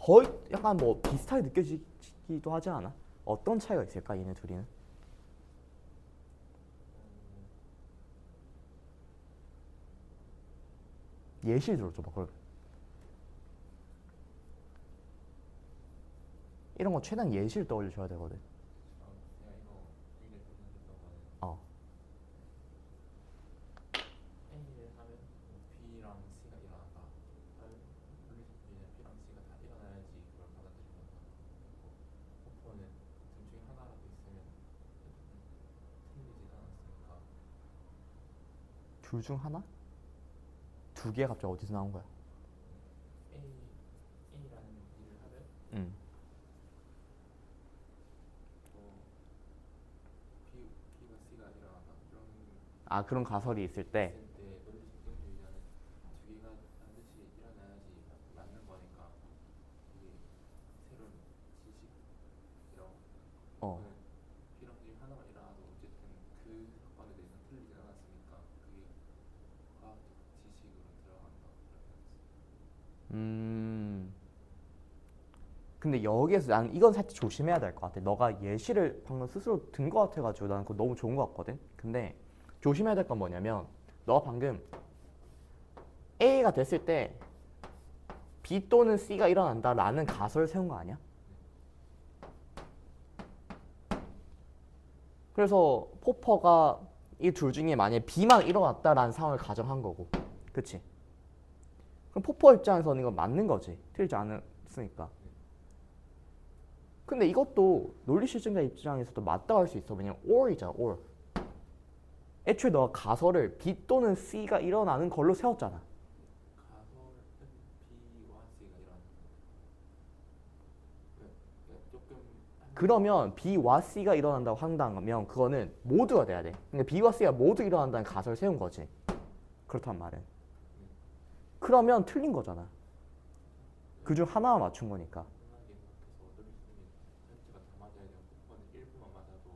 거의 약간 뭐 비슷하게 느껴지기도 하지 않아? 어떤 차이가 있을까 얘네 둘이는? 예시 들어줘봐. 그럼 이런 거 최대한 예시를 떠올려줘야 되거든. 제가 이거 얘기를 좀 했던 거는 어. A를 하면 뭐 B랑 C가 일어난다. 하면 논리적으로 B랑 C가 다 일어나야지 그걸 받아들이는 거고 포퍼는 둘 중에 하나라도 있으면 틀리진 않았으니까 둘 중 하나? 두 개 갑자기 어디서 나온 거야? A라는 일을 하면 응. B가 C가 일어난다. 그런 아 그런 가설이 있을 때. 있을 때 논리적定주의자는 두 개가 반드시 일어나야지 맞는 거니까 그게 새로운 지식이라고 어. B랑 C 하나만 일어나도 어쨌든 그 사건에 대해서 틀리진 않았으니까 그게 과학적 지식으로 들어간다 그렇게 음. 근데 여기에서 난 이건 살짝 조심해야 될 것 같아. 너가 예시를 방금 스스로 든 것 같아가지고 나는 그거 너무 좋은 것 같거든. 근데 조심해야 될 건 뭐냐면 너가 방금 A가 됐을 때 B 또는 C가 일어난다라는 가설을 세운 거 아니야? 그래서 포퍼가 이 둘 중에 만약에 B만 일어났다라는 상황을 가정한 거고, 그치? 그럼 포퍼 입장에서는 이건 맞는 거지. 틀리지 않았으니까. 근데 이것도 논리 실증자 입장에서도 맞다고 할 수 있어. 왜냐면 or이잖아, or. 애초에 너가 가설을 B 또는 C가 일어나는 걸로 세웠잖아. 가설은 B와 C가 일어나는 그러니까 조금 그러면 B와 C가 일어난다고 한다면 그거는 모두가 돼야 돼. 그러니까 B와 C가 모두 일어난다는 가설을 세운 거지. 그렇단 말은. 그러면 틀린 거잖아. 그 중 하나만 맞춘 거니까. 흔하게 생각해서 논리 실증이 전체가 다 맞아야 되고 포퍼는 일부만 맞아도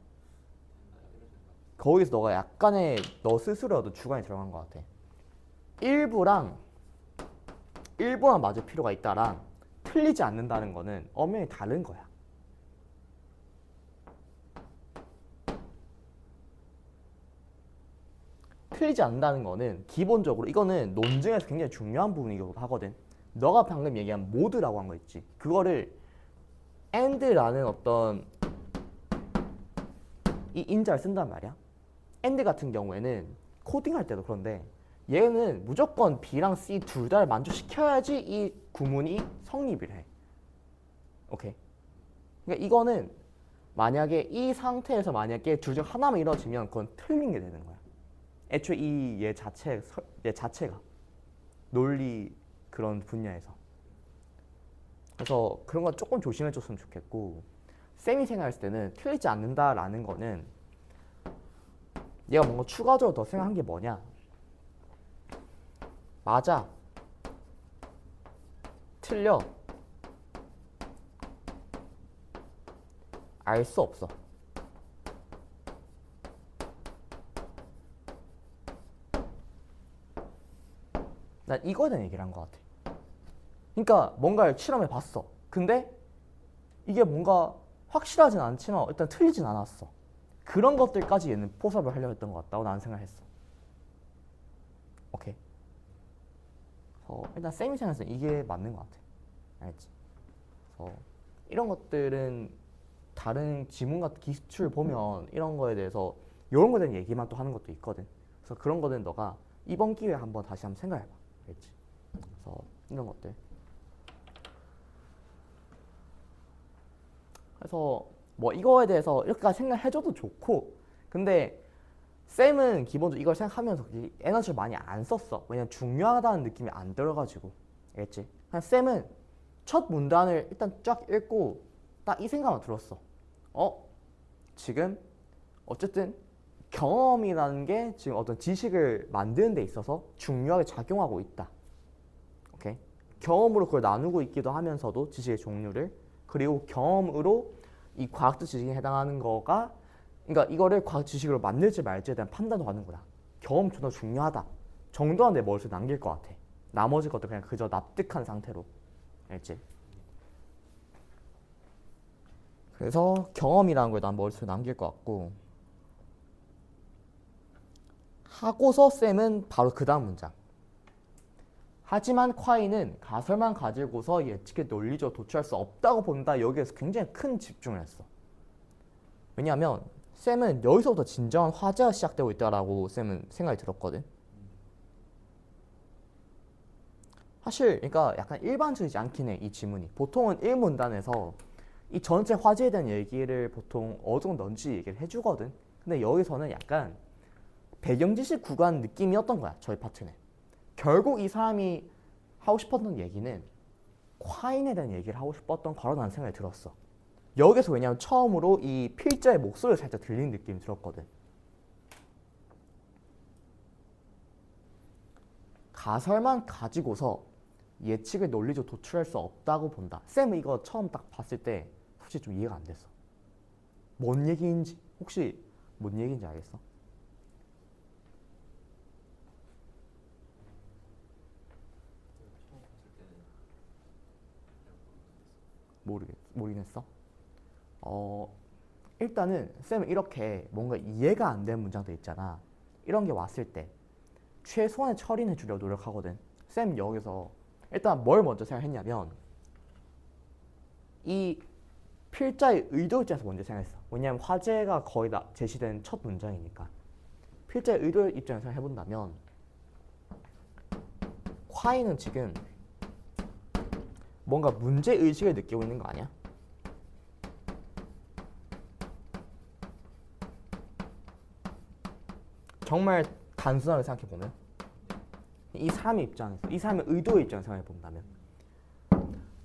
된다 이런 생각. 거기서 너가 약간의 너 스스로도 주관이 들어간 것 같아. 일부랑 일부만 맞을 필요가 있다랑 틀리지 않는다는 거는 엄연히 다른 거야. 틀리지 않는다는 거는 기본적으로 이거는 논증에서 굉장히 중요한 부분이기도 하거든. 너가 방금 얘기한 모드라고 한 거 있지. 그거를 and라는 어떤 이 인자를 쓴단 말이야. and 같은 경우에는 코딩할 때도 그런데 얘는 무조건 B랑 C 둘 다를 만족시켜야지 이 구문이 성립을 해. 오케이. 그러니까 이거는 만약에 이 상태에서 만약에 둘 중 하나만 이루어지면 그건 틀린 게 되는 거야. 애초에 이 얘 자체가 논리 그런 분야에서. 그래서 그런 건 조금 조심해 줬으면 좋겠고, 쌤이 생각했을 때는 틀리지 않는다라는 거는 얘가 뭔가 추가적으로 더 생각한 게 뭐냐, 맞아, 틀려, 알 수 없어. 난 이거에 대한 얘기를 한 것 같아. 그러니까 뭔가를 실험해 봤어. 근데 이게 뭔가 확실하진 않지만 일단 틀리진 않았어. 그런 것들까지 얘는 포섭을 하려고 했던 것 같다고 나는 생각했어. 오케이. 일단 쌤이 생각해서 이게 맞는 것 같아. 알겠지? 그래서 이런 것들은 다른 지문 같은 기출 보면 이런 거에 대해서 이런 거에 대한 얘기만 또 하는 것도 있거든. 그래서 그런 거는 너가 이번 기회에 한번 다시 한번 생각해봐. 알겠지? 그래서 이런 것들. 그래서 뭐 이거에 대해서 이렇게까지 생각해줘도 좋고, 근데 쌤은 기본적으로 이걸 생각하면서 이 에너지를 많이 안 썼어. 왜냐면 중요하다는 느낌이 안 들어가지고. 알겠지? 그냥 쌤은 첫 문단을 일단 쫙 읽고 딱 이 생각만 들었어. 지금 어쨌든 경험이라는 게 지금 어떤 지식을 만드는 데 있어서 중요하게 작용하고 있다. 오케이? 경험으로 그걸 나누고 있기도 하면서도 지식의 종류를, 그리고 경험으로 이 과학적 지식에 해당하는 거가, 그러니까 이거를 과학 지식으로 만들지 말지에 대한 판단도 하는구나. 경험 존나 중요하다 정도는 내 머릿속에 남길 것 같아. 나머지 것도 그냥 그저 납득한 상태로. 알지? 그래서 경험이라는 걸 난 머릿속에 남길 것 같고 하고서 쌤은 바로 그 다음 문장. 하지만 콰이는 가설만 가지고서 예측의 논리적으로 도출할 수 없다고 본다. 여기에서 굉장히 큰 집중을 했어. 왜냐하면 쌤은 여기서부터 진정한 화제가 시작되고 있다라고 쌤은 생각이 들었거든. 사실 그러니까 약간 일반적이지 않긴 해, 이 지문이. 보통은 1문단에서 이 전체 화제에 대한 얘기를 보통 어느 정도 넣는지 얘기를 해주거든. 근데 여기서는 약간 배경 지식 구간 느낌이었던 거야, 저희 파트는. 결국 이 사람이 하고 싶었던 얘기는 콰인에 대한 얘기를 하고 싶었던 거라는 생각이 들었어. 여기서 왜냐면 처음으로 이 필자의 목소리가 살짝 들리는 느낌이 들었거든. 가설만 가지고서 예측을 논리적으로 도출할 수 없다고 본다. 쌤은 이거 처음 딱 봤을 때 솔직히 좀 이해가 안 됐어. 뭔 얘기인지 혹시 뭔 얘기인지 알겠어? 처음 봤을 때는 잘 모르겠어? 일단은 쌤은 이렇게 뭔가 이해가 안 되는 문장들 있잖아. 이런 게 왔을 때 최소한의 처리는 주려고 노력하거든. 쌤 여기서 일단 뭘 먼저 생각했냐면 이 필자의 의도 입장에서 먼저 생각했어. 왜냐하면 화제가 거의 다 제시된 첫 문장이니까. 필자의 의도 입장에서 해본다면 콰이는 지금 뭔가 문제의식을 느끼고 있는 거 아니야? 정말 단순하게 생각해보면 이 사람의 입장에서 이 사람의 의도의 입장에서 생각해본다면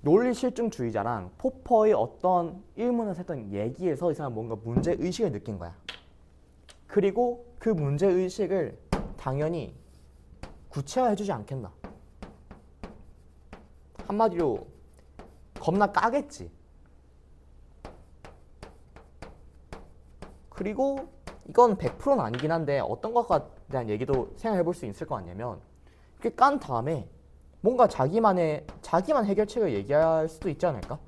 논리실증주의자랑 포퍼의 어떤 일문에서 했던 얘기에서 이 사람은 뭔가 문제의식을 느낀 거야. 그리고 그 문제의식을 당연히 구체화해주지 않겠나. 한마디로 겁나 까겠지. 그리고 이건 100%는 아니긴 한데 어떤 것에 대한 얘기도 생각해 볼 수 있을 거 아니냐면 이렇게 깐 다음에 뭔가 자기만 해결책을 얘기할 수도 있지 않을까?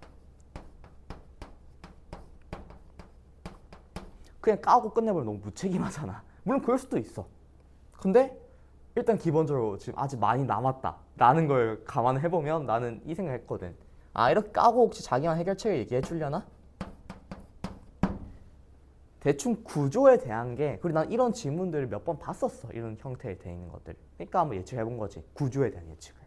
그냥 까고 끝내버리면 너무 무책임하잖아. 물론 그럴 수도 있어. 근데 일단 기본적으로 지금 아직 많이 남았다 라는 걸 감안해보면 나는 이 생각을 했거든. 아, 이렇게 까고 혹시 자기만 해결책을 얘기해 주려나? 대충 구조에 대한 게, 그리고 난 이런 질문들을 몇 번 봤었어. 이런 형태에 돼 있는 것들. 그러니까 한번 예측해 본 거지. 구조에 대한 예측을.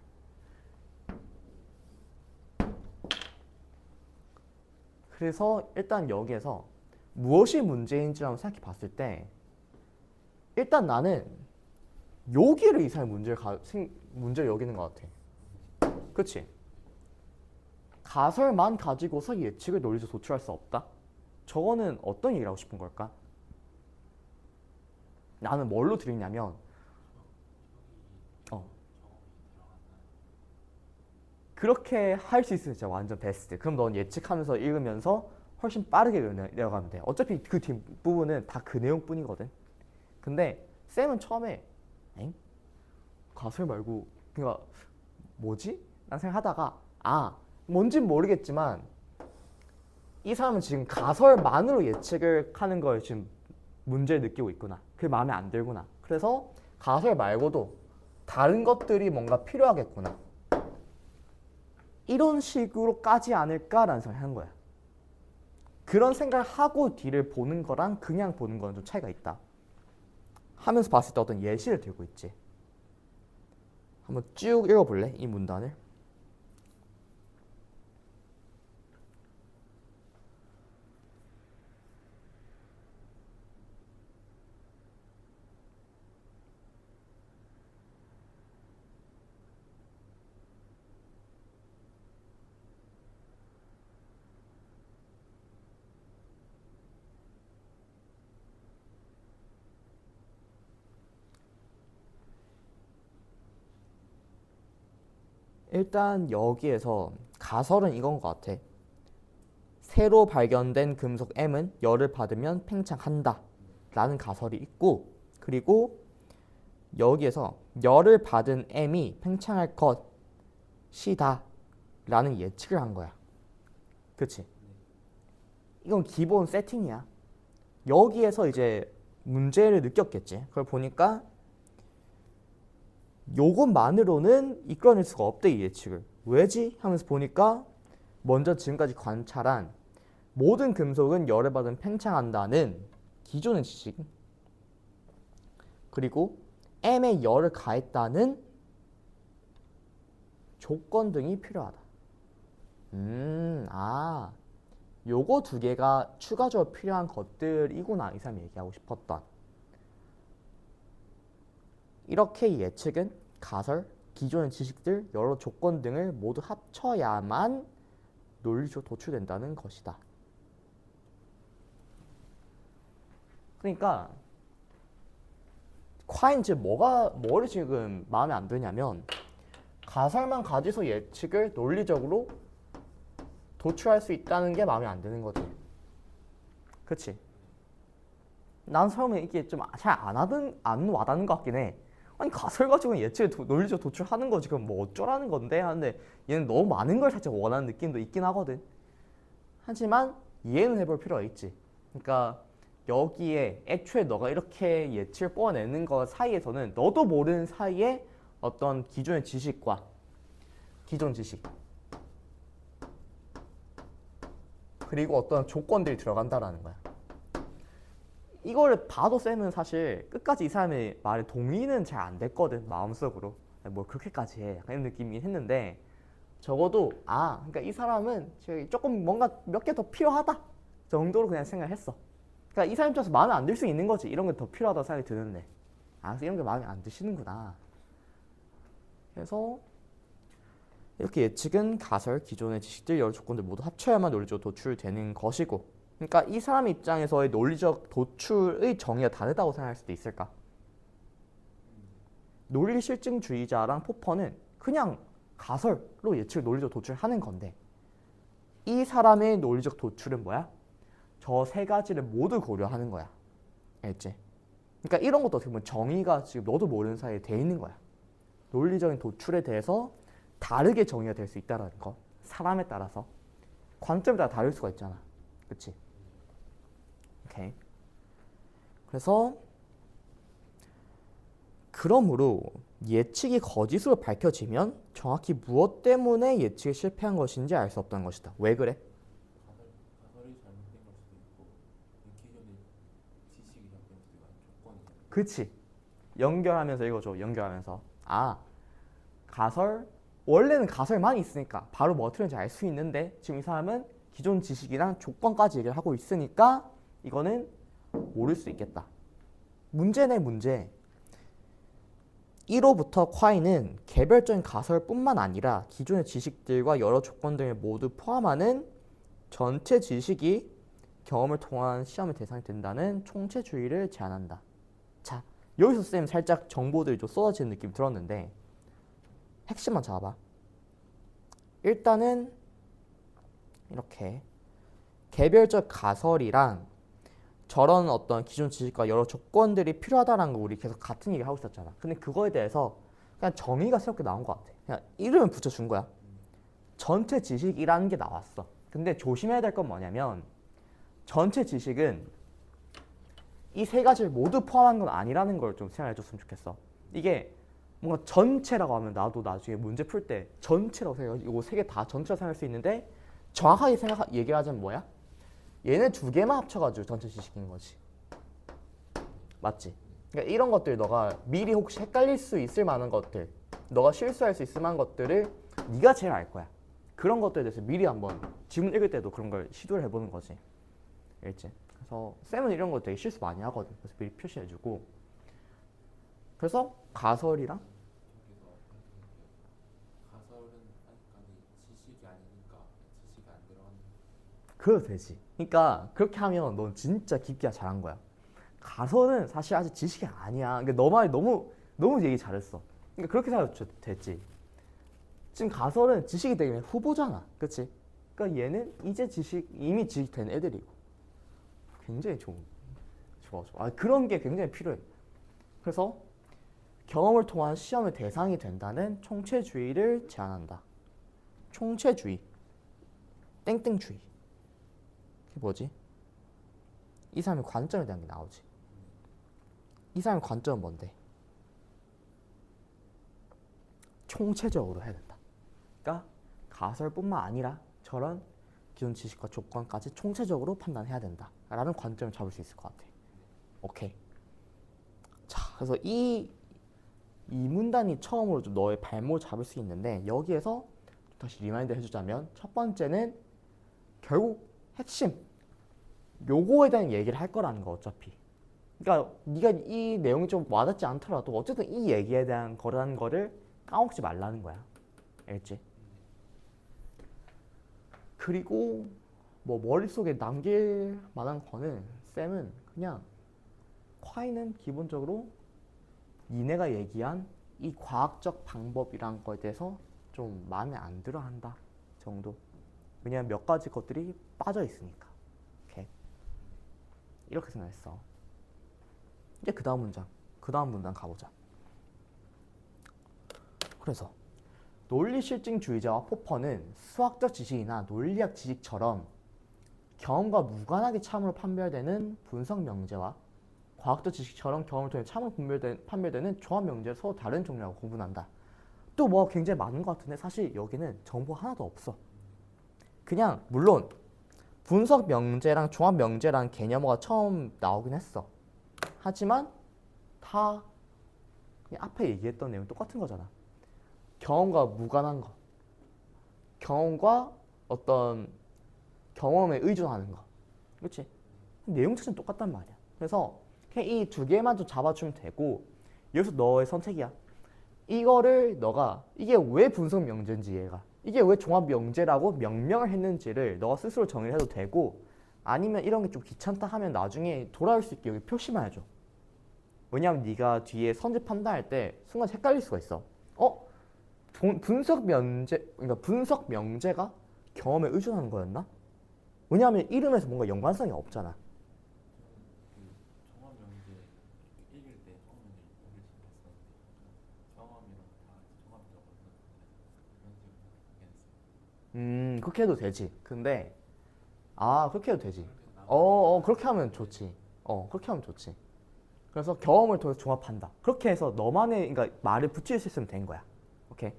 그래서 일단 여기에서 무엇이 문제인지라고 생각해 봤을 때 일단 나는 여기를 이 사람이 문제를 여기는 것 같아. 그치? 가설만 가지고서 예측을 논리적으로 도출할 수 없다? 저거는 어떤 얘기를 하고 싶은 걸까? 나는 뭘로 들리냐면 그렇게 할 수 있으면 진짜 완전 베스트. 그럼 넌 예측하면서 읽으면서 훨씬 빠르게 내려가면 돼. 어차피 그 뒷부분은 다 그 내용뿐이거든. 근데 쌤은 처음에 엥? 가설 말고 그러니까 뭐지? 난 생각하다가 뭔진 모르겠지만 이 사람은 지금 가설만으로 예측을 하는 걸 지금 문제를 느끼고 있구나. 그게 마음에 안 들구나. 그래서 가설 말고도 다른 것들이 뭔가 필요하겠구나. 이런 식으로 까지 않을까라는 생각을 하는 거야. 그런 생각을 하고 뒤를 보는 거랑 그냥 보는 거는 좀 차이가 있다. 하면서 봤을 때 어떤 예시를 들고 있지. 한번 쭉 읽어볼래? 이 문단을. 일단 여기에서 가설은 이건 것 같아. 새로 발견된 금속 M은 열을 받으면 팽창한다 라는 가설이 있고, 그리고 여기에서 열을 받은 M이 팽창할 것이다 라는 예측을 한 거야. 그치? 이건 기본 세팅이야. 여기에서 이제 문제를 느꼈겠지. 그걸 보니까 요것만으로는 이끌어낼 수가 없대, 이 예측을. 왜지? 하면서 보니까 먼저 지금까지 관찰한 모든 금속은 열을 받으면 팽창한다는 기존의 지식, 그리고 M에 열을 가했다는 조건 등이 필요하다. 요거 두 개가 추가적으로 필요한 것들이구나, 이 사람이 얘기하고 싶었던. 이렇게 이 예측은 가설, 기존의 지식들, 여러 조건 등을 모두 합쳐야만 논리적으로 도출된다는 것이다. 그러니까 콰인 지금 뭐를 지금 마음에 안 드냐면 가설만 가지고 예측을 논리적으로 도출할 수 있다는 게 마음에 안 드는 거지. 그치? 난 처음에 이게 좀 잘 안 와닿는 것 같긴 해. 아니 가설 가지고 예측을 논리적으로 도출하는 거지 그럼 뭐 어쩌라는 건데 하는데 얘는 너무 많은 걸 살짝 원하는 느낌도 있긴 하거든. 하지만 이해는 해볼 필요가 있지. 그러니까 여기에 애초에 너가 이렇게 예측을 뽑아내는 것 사이에서는 너도 모르는 사이에 어떤 기존의 지식과 기존 지식 그리고 어떤 조건들이 들어간다라는 거야. 이거를 봐도 쌤은 사실 끝까지 이 사람의 말에 동의는 잘 안 됐거든, 마음속으로. 뭐 그렇게까지 해 약간 이런 느낌이긴 했는데 적어도 그러니까 이 사람은 조금 뭔가 몇 개 더 필요하다 정도로 그냥 생각했어. 그러니까 이 사람 입장에서 마음에 안 들 수 있는 거지. 이런 게 더 필요하다고 생각이 드는데 그래서 이런 게 마음에 안 드시는구나. 그래서 이렇게 예측은 가설, 기존의 지식들, 여러 조건들 모두 합쳐야만 논리적으로 도출되는 것이고, 그러니까 이 사람 입장에서의 논리적 도출의 정의가 다르다고 생각할 수도 있을까? 논리실증주의자랑 포퍼는 그냥 가설로 예측을 논리적 도출하는 건데 이 사람의 논리적 도출은 뭐야? 저 세 가지를 모두 고려하는 거야. 알지? 그러니까 이런 것도 어떻게 보면 정의가 지금 너도 모르는 사이에 돼 있는 거야. 논리적인 도출에 대해서 다르게 정의가 될 수 있다는 거. 사람에 따라서 관점에 따라 다를 수가 있잖아. 그치? 오케이. 그래서 그러므로 예측이 거짓으로 밝혀지면 정확히 무엇 때문에 예측에 실패한 것인지 알 수 없다는 것이다. 왜 그래? 가설이 잘못된 걸 수도 있고 기존의 지식이 잘못된 걸 수도 있고 조건이 잘못된 그치? 연결하면서 읽어줘. 연결하면서 가설 원래는 가설만 있으니까 바로 뭐 틀린지 알 수 있는데 지금 이 사람은 기존 지식이랑 조건까지 얘기를 하고 있으니까 이거는 모를 수 있겠다. 문제네 문제. 1호부터 콰이는 개별적인 가설뿐만 아니라 기존의 지식들과 여러 조건 등을 모두 포함하는 전체 지식이 경험을 통한 시험의 대상이 된다는 총체주의를 제안한다. 자, 여기서 쌤 살짝 정보들이 좀 쏟아지는 느낌이 들었는데 핵심만 잡아봐. 일단은 이렇게 개별적 가설이랑 저런 어떤 기존 지식과 여러 조건들이 필요하다는 거 우리 계속 같은 얘기 하고 있었잖아. 근데 그거에 대해서 그냥 정의가 새롭게 나온 것 같아. 그냥 이름을 붙여준 거야. 전체 지식이라는 게 나왔어. 근데 조심해야 될 건 뭐냐면 전체 지식은 이 세 가지를 모두 포함한 건 아니라는 걸 좀 생각해 줬으면 좋겠어. 이게 뭔가 전체라고 하면 나도 나중에 문제 풀 때 전체라고 생각해. 이거 세 개 다 전체라고 생각할 수 있는데 정확하게 얘기하자면 뭐야? 얘네 두 개만 합쳐가지고 전체 지식인 거지. 맞지? 그러니까 이런 것들 너가 미리 혹시 헷갈릴 수 있을 만한 것들, 너가 실수할 수 있을 만한 것들을 네가 제일 알 거야. 그런 것들에 대해서 미리 한번 지문 읽을 때도 그런 걸 시도를 해보는 거지. 알지? 그래서 쌤은 이런 거 되게 실수 많이 하거든. 그래서 미리 표시해주고. 그래서 가설이랑 가설은 아직까지 지식이 아니니까 지식이 안 들어가는 그래도 되지. 그러니까 그렇게 하면 넌 진짜 깊게 잘한 거야. 가설은 사실 아직 지식이 아니야. 그러니까 너 말이 너무 얘기 잘했어. 그러니까 그렇게 생각해도 됐지. 지금 가설은 지식이 되면 후보잖아. 그치? 그러니까 얘는 이제 이미 지식 된 애들이고. 굉장히 좋아. 그런 게 굉장히 필요해. 그래서 경험을 통한 시험의 대상이 된다는 총체주의를 제안한다. 총체주의. 땡땡주의. 그게 뭐지? 이 사람의 관점에 대한 게 나오지. 이 사람의 관점은 뭔데? 총체적으로 해야 된다. 그러니까 가설뿐만 아니라 저런 기존 지식과 조건까지 총체적으로 판단해야 된다라는 관점을 잡을 수 있을 것 같아. 오케이. 자, 그래서 이 문단이 처음으로 좀 너의 발목을 잡을 수 있는데 여기에서 다시 리마인드 해주자면 첫 번째는 결국 핵심 요거에 대한 얘기를 할 거라는 거 어차피. 그러니까 네가 이 내용이 좀 와닿지 않더라도 어쨌든 이 얘기에 대한 거라는 거를 까먹지 말라는 거야. 알겠지? 그리고 뭐 머릿속에 남길 만한 거는 쌤은 그냥 콰이는 기본적으로 니네가 얘기한 이 과학적 방법이란 거에 대해서 좀 마음에 안 들어 한다 정도. 왜냐면 몇 가지 것들이 빠져 있으니까. 오케이. 이렇게 생각했어. 이제 그 다음 문장 가보자. 그래서 논리실증주의자와 포퍼는 수학적 지식이나 논리학 지식처럼 경험과 무관하게 참으로 판별되는 분석 명제와 과학적 지식처럼 경험을 통해 참으로 판별되는 종합 명제를 서로 다른 종류라고 구분한다. 또 뭐 굉장히 많은 것 같은데 사실 여기는 정보 하나도 없어. 그냥 물론 분석 명제랑 종합 명제라는 개념어가 처음 나오긴 했어. 하지만 다 그냥 앞에 얘기했던 내용 똑같은 거잖아. 경험과 무관한 거, 경험과 어떤 경험에 의존하는 거, 그렇지? 내용 자체는 똑같단 말이야. 그래서 그냥 이 두 개만 좀 잡아주면 되고 여기서 너의 선택이야. 이거를 너가 이게 왜 분석 명제인지 얘가 이게 왜 종합 명제라고 명명을 했는지를 너가 스스로 정의를 해도 되고 아니면 이런 게 좀 귀찮다 하면 나중에 돌아올 수 있게 여기 표시만 해줘. 왜냐면 네가 뒤에 선지 판단할 때 순간 헷갈릴 수가 있어. 분석 명제, 그러니까 분석 명제가 경험에 의존하는 거였나? 왜냐하면 이름에서 뭔가 연관성이 없잖아. 그 종합 명제 읽을 때 처음에는 여기를 생각했었는데 경험이랑 다 종합적으로 그런 식으로 생각했어요. 그렇게 해도 되지. 근데 그렇게 해도 되지. 그렇게 나오고 그렇게 하면 좋지. 그렇게 하면 좋지. 그래서 경험을 통해서 종합한다. 그렇게 해서 너만의 그러니까 말을 붙일 수 있으면 된 거야. 오케이.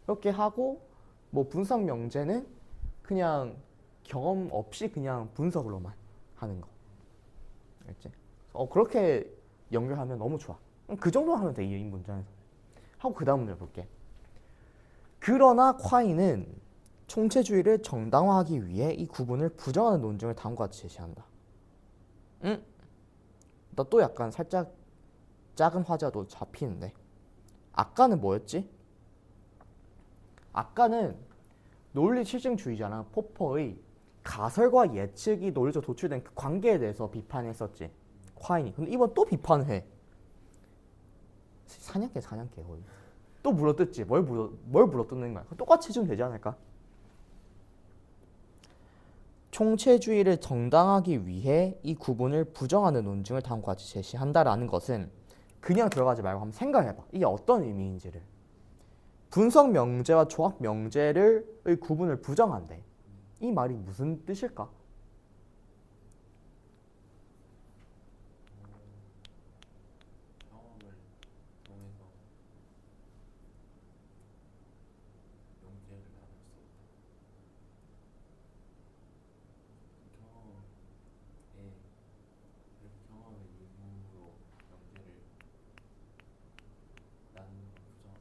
그렇게 하고 뭐 분석 명제는 그냥 경험 없이 그냥 분석으로만 하는 거. 알겠지? 그렇게 연결하면 너무 좋아. 그 정도 하면 돼, 이 문장에서. 하고 그 다음 문제 볼게. 그러나 콰이는 총체주의를 정당화하기 위해 이 구분을 부정하는 논증을 다음과 같이 제시한다. 응? 나 또 약간 살짝 작은 화자도 잡히는데. 아까는 뭐였지? 아까는 논리 실증주의자나 포퍼의 가설과 예측이 논리적 도출된 그 관계에 대해서 비판했었지. 콰인이. 근데 이번 또 비판을 해. 사냥개 거의. 또 물어뜯지. 뭘 물어뜯는 거야? 똑같이 해주면 되지 않을까? 총체주의를 정당하기 위해 이 구분을 부정하는 논증을 다음과 같이 제시한다라는 것은 그냥 들어가지 말고 한번 생각해봐. 이게 어떤 의미인지를. 분석 명제와 종합 명제의 구분을 부정한대. 이 말이 무슨 뜻일까? 경험을 통해서 명제를 나눌 수 없다. 경험의 유무로 명제를 나누는 건 부정하다.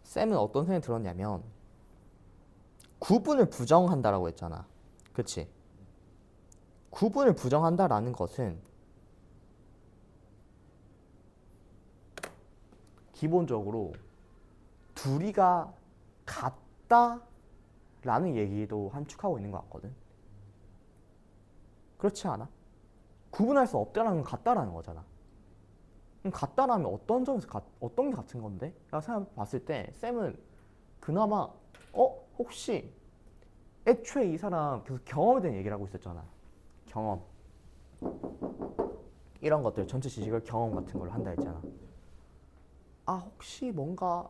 쌤은 어떤 생각이 들었냐면 구분을 부정한다라고 했잖아. 그치? 구분을 부정한다라는 것은 기본적으로 둘이가 같다라는 얘기도 함축하고 있는 것 같거든. 그렇지 않아? 구분할 수 없다라는 건 같다라는 거잖아. 그럼 같다라면 어떤 점에서 어떤 게 같은 건데? 라고 생각해 봤을 때 쌤은 그나마 혹시 애초에 이 사람 계속 경험에 대한 얘기를 하고 있었잖아. 경험. 이런 것들 전체 지식을 경험 같은 걸로 한다 했잖아. 혹시 뭔가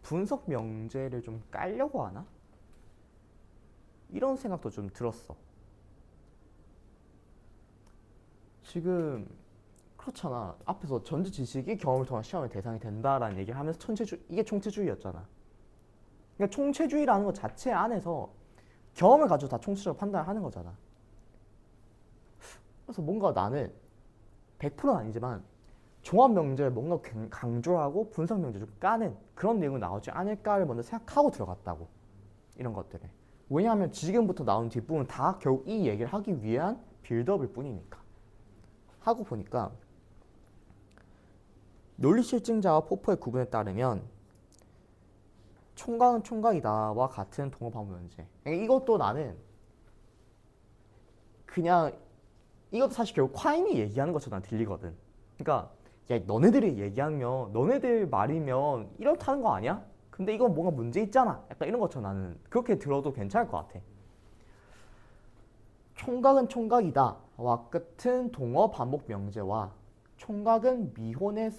분석 명제를 좀 깔려고 하나? 이런 생각도 좀 들었어. 지금 그렇잖아. 앞에서 전제 지식이 경험을 통한 시험의 대상이 된다라는 얘기를 하면서 이게 총체주의였잖아. 그러니까 총체주의라는 것 자체 안에서 경험을 가지고 다 총체적으로 판단을 하는 거잖아. 그래서 뭔가 나는 100%는 아니지만 종합 명제를 뭔가 강조하고 분석 명제 좀 까는 그런 내용이 나오지 않을까를 먼저 생각하고 들어갔다고. 이런 것들을. 왜냐하면 지금부터 나온 뒷부분 다 결국 이 얘기를 하기 위한 빌드업일 뿐이니까. 하고 보니까 논리실증자와 포퍼의 구분에 따르면 총각은 총각이다와 같은 동업반복 문제. 이것도 나는 그냥 이것도 사실 결국 콰임이 얘기하는 것처럼 난 들리거든. 그러니까 야 너네들이 얘기하면 너네들 말이면 이렇다는 거 아니야? 근데 이건 뭔가 문제 있잖아. 약간 이런 것처럼 나는 그렇게 들어도 괜찮을 것 같아. 총각은 총각이다와 같은 동어 반복 명제와 총각은 미혼의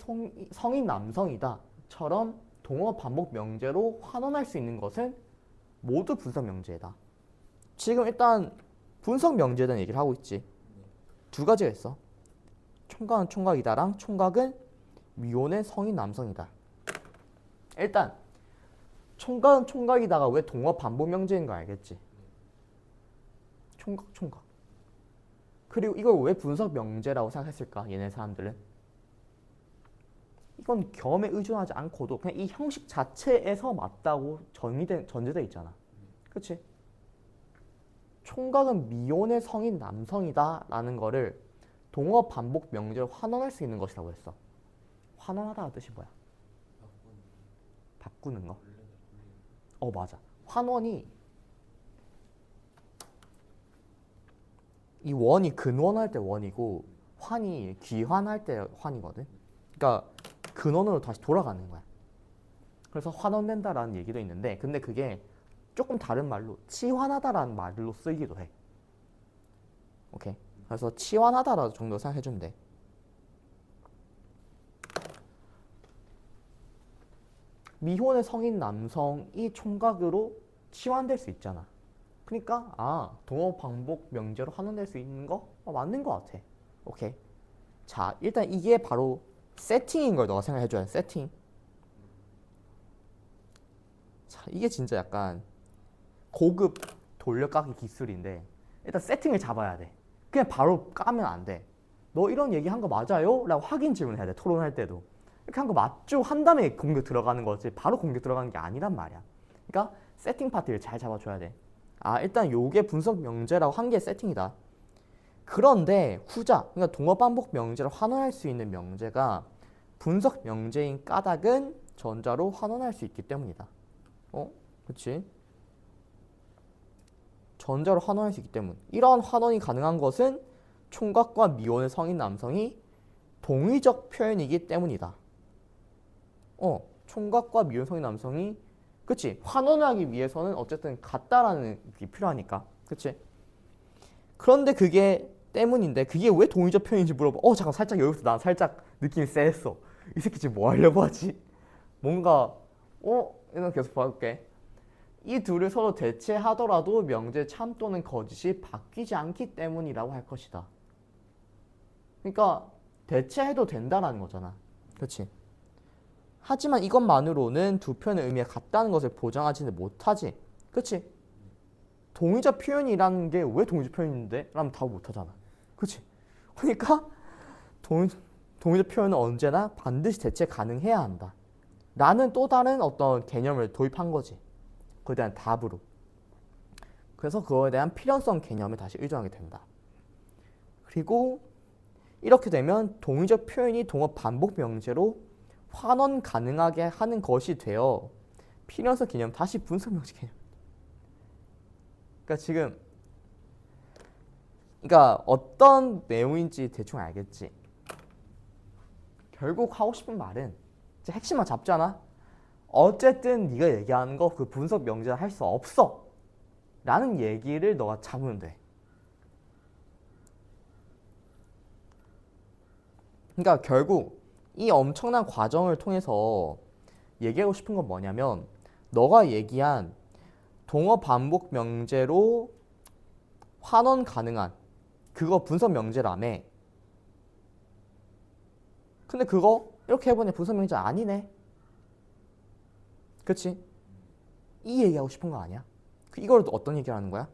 성인 남성이다처럼 동어 반복 명제로 환원할 수 있는 것은 모두 분석 명제다. 지금 일단 분석 명제에 대한 얘기를 하고 있지. 두 가지가 있어. 총각은 총각이다랑 총각은 미혼의 성인 남성이다. 일단 총각은 총각이다가 왜 동어 반복 명제인 거 알겠지? 총각. 그리고 이걸 왜 분석 명제라고 생각했을까? 얘네 사람들은 이건 경험에 의존하지 않고도 그냥 이 형식 자체에서 맞다고 전제돼 있잖아. 그렇지? 총각은 미혼의 성인 남성이다라는 거를 동어 반복 명제로 환원할 수 있는 것이라고 했어. 환원하다는 뜻이 뭐야? 바꾸는 거. 맞아. 환원이 이 원이 근원할 때 원이고 환이 귀환할 때 환이거든. 그러니까 근원으로 다시 돌아가는 거야. 그래서 환원된다라는 얘기도 있는데 근데 그게 조금 다른 말로 치환하다라는 말로 쓰이기도 해. 오케이. 그래서 치환하다라 정도 생각해주면 돼. 미혼의 성인 남성이 총각으로 치환될 수 있잖아. 그러니까 동어 반복 명제로 환원될 수 있는 거 맞는 거 같아. 오케이. 자, 일단 이게 바로 세팅인 걸 너가 생각해줘야 돼. 세팅. 자, 이게 진짜 약간 고급 돌려깎기 기술인데 일단 세팅을 잡아야 돼. 그냥 바로 까면 안 돼. 너 이런 얘기 한 거 맞아요? 라고 확인 질문해야 돼. 토론할 때도. 이렇게 한 거 맞죠? 한 다음에 공격 들어가는 거지. 바로 공격 들어가는 게 아니란 말이야. 그러니까 세팅 파트를 잘 잡아줘야 돼. 일단 요게 분석 명제라고 한 게 세팅이다. 그런데 후자, 그러니까 동어 반복 명제를 환원할 수 있는 명제가 분석 명제인 까닭은 전자로 환원할 수 있기 때문이다. 그렇지? 전자로 환원할 수 있기 때문. 이러한 환원이 가능한 것은 총각과 미혼의 성인 남성이 동의적 표현이기 때문이다. 총각과 미혼 성인 남성이 그치? 환원하기 위해서는 어쨌든 같다라는 게 필요하니까. 그치? 그런데 그게 때문인데 그게 왜 동의적 표현인지 물어봐. 잠깐 살짝 여기서 난 살짝 느낌이 쎄했어. 이 새끼 지금 뭐 하려고 하지? 뭔가 이건 계속 봐볼게. 이 둘을 서로 대체하더라도 명제 참 또는 거짓이 바뀌지 않기 때문이라고 할 것이다. 그러니까 대체해도 된다라는 거잖아. 그렇지? 하지만 이것만으로는 두 표현의 의미가 같다는 것을 보장하지는 못하지. 그렇지? 동의적 표현이라는 게 왜 동의적 표현인데? 라면 답을 못하잖아. 그렇지? 그러니까 동의적 표현은 언제나 반드시 대체 가능해야 한다. 라는 또 다른 어떤 개념을 도입한 거지. 그에 대한 답으로. 그래서 그거에 대한 필연성 개념에 다시 의존하게 된다. 그리고 이렇게 되면 동의적 표현이 동어 반복 명제로 환원 가능하게 하는 것이 되어 필연성 개념 다시 분석 명제 개념. 그러니까 지금 어떤 내용인지 대충 알겠지. 결국 하고 싶은 말은 이제 핵심만 잡잖아. 어쨌든 네가 얘기하는 거 그 분석 명제를 할 수 없어 라는 얘기를 너가 잡으면 돼. 그러니까 결국 이 엄청난 과정을 통해서 얘기하고 싶은 건 뭐냐면 너가 얘기한 동어 반복 명제로 환원 가능한 그거 분석 명제라며. 근데 그거 이렇게 해보니 분석 명제 아니네. 그치? 이 얘기하고 싶은 거 아니야? 이걸 어떤 얘기를 하는 거야?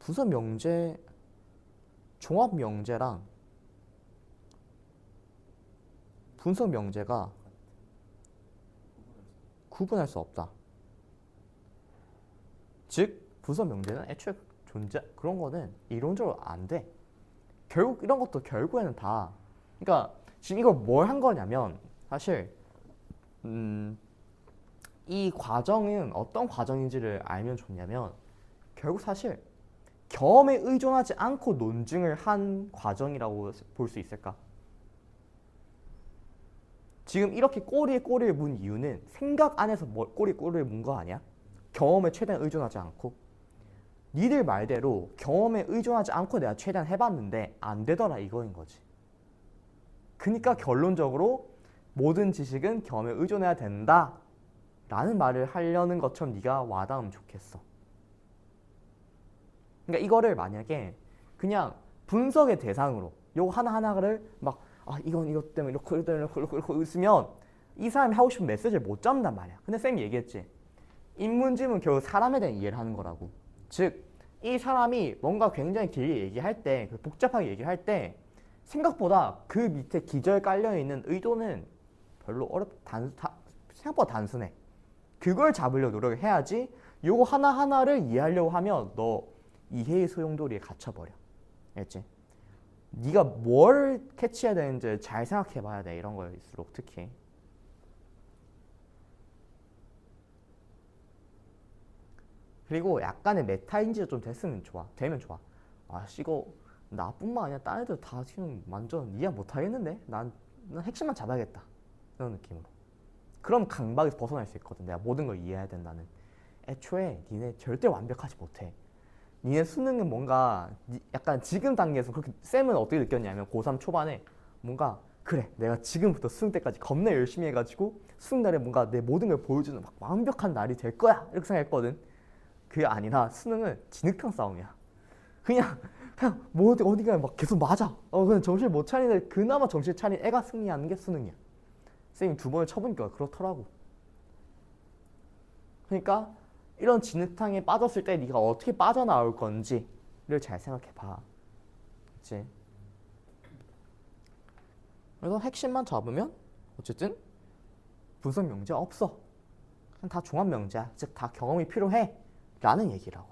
분석 명제, 종합 명제랑 분석 명제가 구분할 수 없다. 즉 분석 명제는 애초에 그런 거는 이론적으로 안 돼. 결국 이런 것도 결국에는 다, 그러니까 지금 이걸 뭘 한 거냐면 사실 이 과정은 어떤 과정인지를 알면 좋냐면 결국 사실 경험에 의존하지 않고 논증을 한 과정이라고 볼 수 있을까? 지금 이렇게 꼬리에 꼬리를 문 이유는 생각 안에서 꼬리에 꼬리를 문 거 아니야? 경험에 최대한 의존하지 않고. 니들 말대로 경험에 의존하지 않고 내가 최대한 해봤는데 안 되더라 이거인 거지. 그러니까 결론적으로 모든 지식은 경험에 의존해야 된다 라는 말을 하려는 것처럼 네가 와닿으면 좋겠어. 그러니까 이거를 만약에 그냥 분석의 대상으로 요거 하나하나를 막 이건 이것 때문에 이렇게 있으면 이 사람이 하고 싶은 메시지를 못 잡는단 말이야. 근데 쌤이 얘기했지. 인문지문 결국 사람에 대한 이해를 하는 거라고. 즉 이 사람이 뭔가 굉장히 길게 얘기할 때, 복잡하게 얘기할 때 생각보다 그 밑에 기저에 깔려있는 의도는 별로 생각보다 단순해. 그걸 잡으려고 노력을 해야지. 요거 하나하나를 이해하려고 하면 너 이해의 소용돌이에 갇혀버려. 알겠지? 네가 뭘 캐치해야 되는지 잘 생각해봐야 돼. 이런 거일수록 특히. 그리고 약간의 메타인지가 좀 되면 좋아. 이거 나뿐만 아니라 딴 애들 다 지금 완전 이해 못하겠는데? 난 핵심만 잡아야겠다. 이런 느낌으로. 그럼 강박에서 벗어날 수 있거든. 내가 모든 걸 이해해야 된다는. 애초에 니네 절대 완벽하지 못해. 니네 수능은 뭔가 약간 지금 단계에서 그렇게 쌤은 어떻게 느꼈냐면 고3 초반에 뭔가 그래 내가 지금부터 수능 때까지 겁나 열심히 해가지고 수능 날에 뭔가 내 모든 걸 보여주는 막 완벽한 날이 될 거야 이렇게 생각했거든. 그게 아니라 수능은 진흙탕 싸움이야. 그냥 뭐 어디가 막 계속 맞아. 그냥 정신 못 차리는 그나마 정신 차린 애가 승리하는 게 수능이야. 쌤이 2번을 쳐보니까 그렇더라고. 그러니까 이런 진흙탕에 빠졌을 때 네가 어떻게 빠져나올 건지를 잘 생각해봐. 그치? 그래서 핵심만 잡으면 어쨌든 분석 명제 없어. 그냥 다 종합 명제야. 즉 다 경험이 필요해 라는 얘기라고.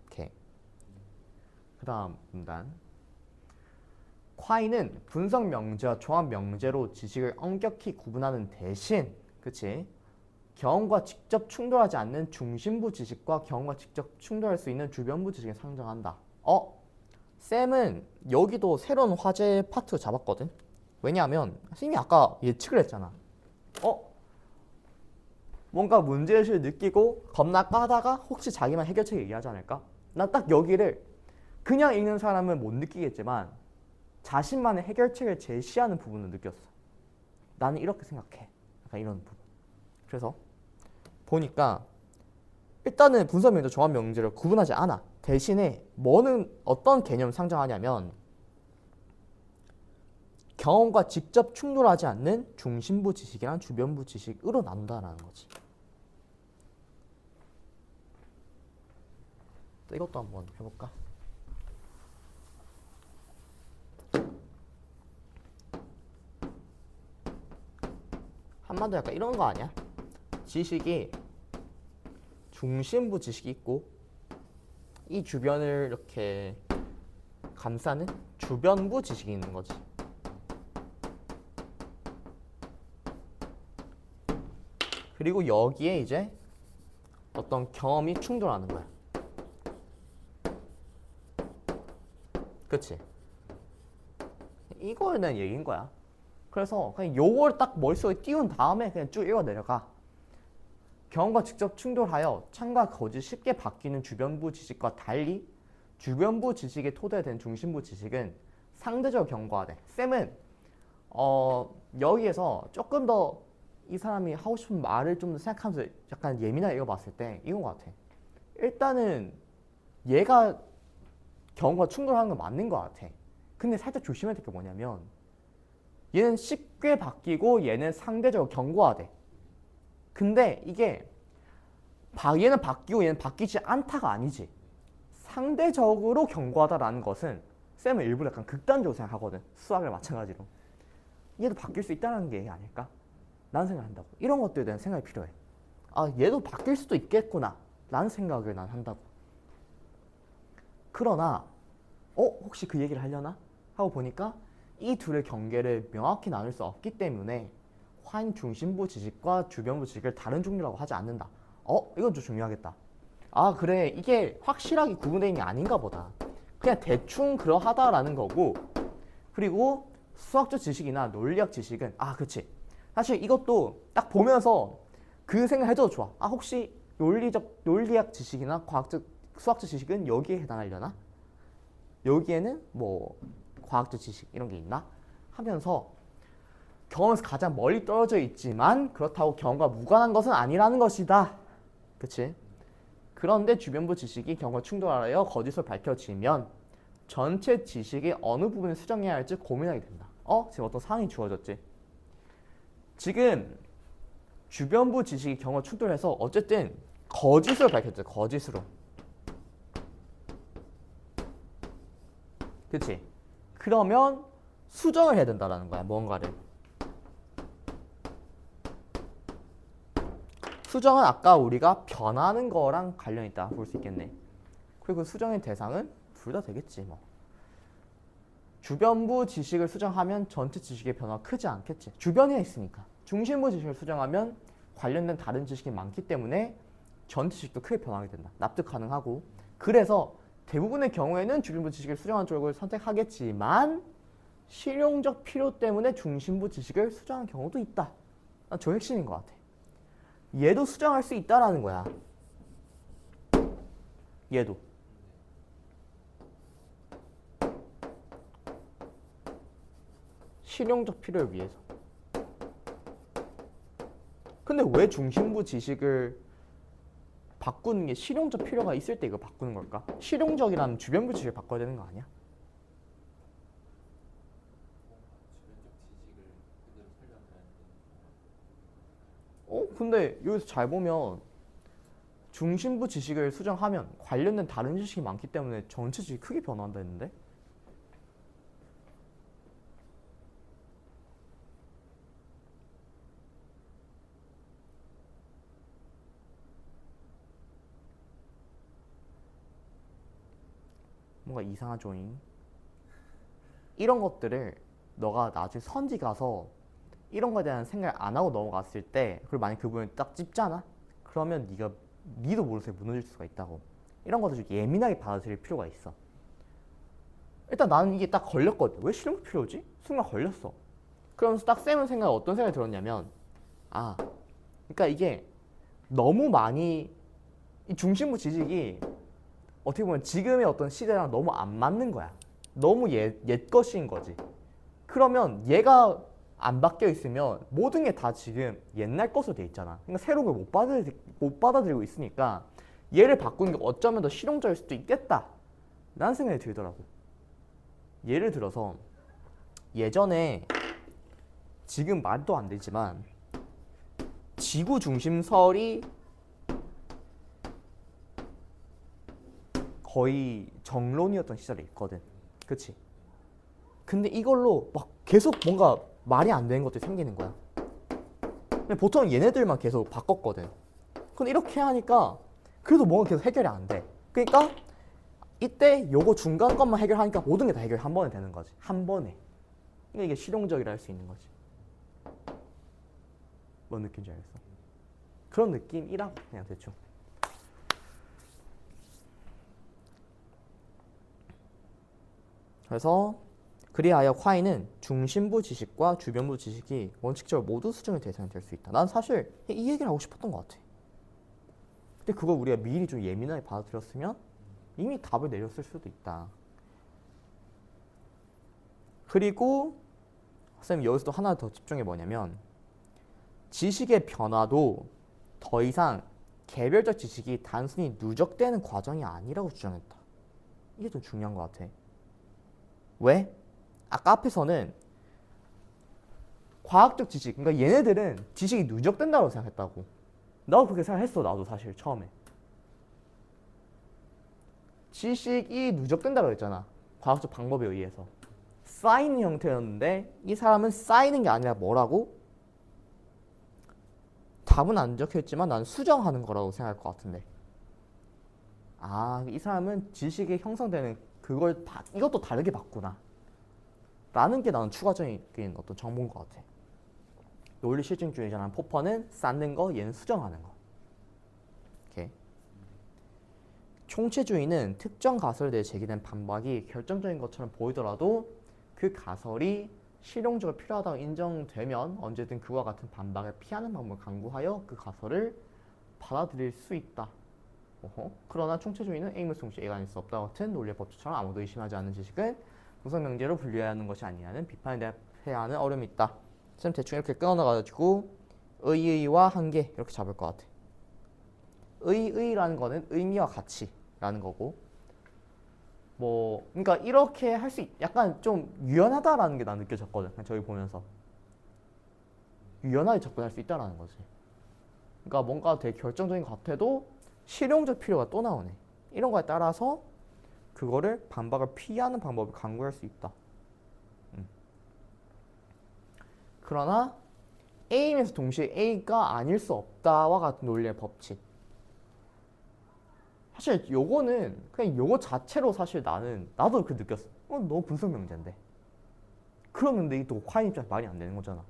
오케이. 그 다음 문단. 콰이는 분석 명제와 종합 명제로 지식을 엄격히 구분하는 대신, 그치? 경험과 직접 충돌하지 않는 중심부 지식과 경험과 직접 충돌할 수 있는 주변부 지식을 상정한다. 쌤은 여기도 새로운 화제 파트 잡았거든. 왜냐하면 쌤이 아까 예측을 했잖아. 뭔가 문제의식을 느끼고 겁나 까다가 혹시 자기만 해결책 얘기하지 않을까? 난 딱 여기를 그냥 읽는 사람은 못 느끼겠지만 자신만의 해결책을 제시하는 부분을 느꼈어. 나는 이렇게 생각해. 약간 이런 부분. 그래서 보니까 일단은 분석 명제, 종합 명제를 구분하지 않아. 대신에 뭐는 어떤 개념을 상정하냐면 경험과 직접 충돌하지 않는 중심부 지식이랑 주변부 지식으로 나눈다라는 거지. 이것도 한번 해볼까? 한마디로 약간 이런 거 아니야? 지식이 중심부 지식이 있고 이 주변을 이렇게 감싸는 주변부 지식이 있는 거지. 그리고 여기에 이제 어떤 경험이 충돌하는 거야. 그치? 이거에 대한 얘기인 거야. 그래서 그냥 요걸 딱 머릿속에 띄운 다음에 그냥 쭉 읽어 내려가. 경험과 직접 충돌하여 참과 거짓 쉽게 바뀌는 주변부 지식과 달리 주변부 지식의 토대된 중심부 지식은 상대적으로 견고하대. 쌤은 여기에서 조금 더 이 사람이 하고 싶은 말을 좀 더 생각하면서 약간 예민하게 읽어봤을 때 이건 것 같아. 일단은 얘가 경우가 충돌하는 건 맞는 것 같아. 근데 살짝 조심해야 될 게 뭐냐면 얘는 쉽게 바뀌고 얘는 상대적으로 견고하대. 근데 이게 얘는 바뀌고 얘는 바뀌지 않다가 아니지. 상대적으로 견고하다라는 것은 쌤은 일부러 약간 극단적으로 생각하거든. 수학을 마찬가지로. 얘도 바뀔 수 있다는 게 아닐까? 라는 생각을 한다고. 이런 것들에 대한 생각이 필요해. 아, 얘도 바뀔 수도 있겠구나 라는 생각을 난 한다고. 그러나 혹시 그 얘기를 하려나? 하고 보니까 이 둘의 경계를 명확히 나눌 수 없기 때문에 화인 중심부 지식과 주변부 지식을 다른 종류라고 하지 않는다. 이건 좀 중요하겠다. 아, 그래, 이게 확실하게 구분되는 게 아닌가 보다. 그냥 대충 그러하다라는 거고, 그리고 수학적 지식이나 논리학 지식은 그치. 사실 이것도 딱 보면서 그 생각 해줘도 좋아. 혹시 논리학 지식이나 수학적 지식은 여기에 해당하려나? 여기에는 뭐 과학적 지식 이런 게 있나? 하면서 경험에서 가장 멀리 떨어져 있지만 그렇다고 경험과 무관한 것은 아니라는 것이다. 그치? 그런데 주변부 지식이 경험과 충돌하여 거짓으로 밝혀지면 전체 지식의 어느 부분을 수정해야 할지 고민하게 된다. 지금 어떤 상황이 주어졌지. 지금 주변부 지식이 경험과 충돌해서 어쨌든 거짓으로 밝혔죠. 거짓으로. 그치? 그러면 수정을 해야 된다는 거야. 뭔가를. 수정은 아까 우리가 변하는 거랑 관련이 있다 볼 수 있겠네. 그리고 수정의 대상은 둘 다 되겠지 뭐. 주변부 지식을 수정하면 전체 지식의 변화가 크지 않겠지. 주변에 있으니까. 중심부 지식을 수정하면 관련된 다른 지식이 많기 때문에 전체 지식도 크게 변하게 된다. 납득 가능하고. 그래서 대부분의 경우에는 주변부 지식을 수정한 쪽을 선택하겠지만 실용적 필요 때문에 중심부 지식을 수정한 경우도 있다. 저 핵심인 것 같아. 얘도 수정할 수 있다라는 거야. 얘도. 실용적 필요를 위해서. 근데 왜 중심부 지식을 바꾸는 게 실용적 필요가 있을 때 이거 바꾸는 걸까? 실용적이라면 주변부 지식을 바꿔야 되는 거 아니야? 주변적 지식을 그대로 살려놔야 되는 근데 여기서 잘 보면 중심부 지식을 수정하면 관련된 다른 지식이 많기 때문에 전체 지식이 크게 변화한다 했는데? 뭔가 이상하죠잉. 이런 것들을 너가 나중에 선지 가서 이런 거에 대한 생각을 안 하고 넘어갔을 때 그리고 만약 그 부분을 딱 찝잖아? 그러면 니도 모르는 사이에 무너질 수가 있다고. 이런 것들 좀 예민하게 받아들일 필요가 있어. 일단 나는 이게 딱 걸렸거든. 왜 실용적 필요지? 순간 걸렸어. 그러면서 딱 쌤은 어떤 생각이 들었냐면 그러니까 이게 너무 많이 이 중심부 지식이 어떻게 보면 지금의 어떤 시대랑 너무 안 맞는 거야. 너무 옛 것인 거지. 그러면 얘가 안 바뀌어 있으면 모든 게 다 지금 옛날 것으로 돼 있잖아. 그러니까 새로운 걸 못 받아들이고 있으니까 얘를 바꾸는 게 어쩌면 더 실용적일 수도 있겠다 라는 생각이 들더라고. 예를 들어서 예전에 지금 말도 안 되지만 지구 중심설이 거의 정론이었던 시절이 있거든. 그치? 근데 이걸로 막 계속 뭔가 말이 안 되는 것들이 생기는 거야. 근데 보통 얘네들만 계속 바꿨거든. 근데 이렇게 하니까 그래도 뭔가 계속 해결이 안 돼. 그러니까 이때 요거 중간 것만 해결하니까 모든 게 다 해결이 한 번에 되는 거지. 한 번에. 그러니까 이게 실용적이라 할 수 있는 거지. 뭔 느낌인지 알겠어? 그런 느낌이라 그냥 대충. 그래서 그리하여 화이는 중심부 지식과 주변부 지식이 원칙적으로 모두 수정의 대상이 될 수 있다. 난 사실 이 얘기를 하고 싶었던 것 같아. 근데 그걸 우리가 미리 좀 예민하게 받아들였으면 이미 답을 내렸을 수도 있다. 그리고 선생님 여기서 또 하나 더 집중해 뭐냐면 지식의 변화도 더 이상 개별적 지식이 단순히 누적되는 과정이 아니라고 주장했다. 이게 좀 중요한 것 같아. 왜? 아까 앞에서는 과학적 지식, 그러니까 얘네들은 지식이 누적된다고 생각했다고. 나도 그렇게 생각했어. 나도 사실 처음에. 지식이 누적된다고 했잖아. 과학적 방법에 의해서. 쌓이는 형태였는데 이 사람은 쌓이는 게 아니라 뭐라고? 답은 안 적혀있지만 난 수정하는 거라고 생각할 것 같은데. 아, 이 사람은 지식이 형성되는 그걸 이것도 다르게 봤구나. 라는 게 나는 추가적인 어떤 정보인 것 같아. 논리 실증주의자는 포퍼는 쌓는 거, 얘는 수정하는 거. 오케이. 총체주의는 특정 가설에 대해 제기된 반박이 결정적인 것처럼 보이더라도 그 가설이 실용적으로 필요하다고 인정되면 언제든 그와 같은 반박을 피하는 방법을 강구하여 그 가설을 받아들일 수 있다. 그러나 총체주의는 A면서 동시에 A가 아닐 수 없다 같은 논리의 법칙처럼 아무도 의심하지 않는 지식은 분석명제로 분류해야 하는 것이 아니냐는 비판에 대해야 하는 어려움이 있다. 쌤 대충 이렇게 끊어놔가지고 의의와 한계 이렇게 잡을 것 같아. 의의라는 거는 의미와 가치라는 거고, 뭐 그러니까 이렇게 할 수 약간 좀 유연하다라는 게 난 느껴졌거든. 저희 보면서 유연하게 접근할 수 있다라는 거지. 그러니까 뭔가 되게 결정적인 것 같아도 실용적 필요가 또 나오네. 이런 거에 따라서 그거를 반박을 피하는 방법을 강구할 수 있다. 그러나 A면서 동시에 A가 아닐 수 없다와 같은 논리의 법칙. 사실 요거는 그냥 요거 자체로 사실 나도 그 느꼈어. 너무 분석 명제인데. 그러는데 이게 또 과연 입장에서 말이 안 되는 거잖아.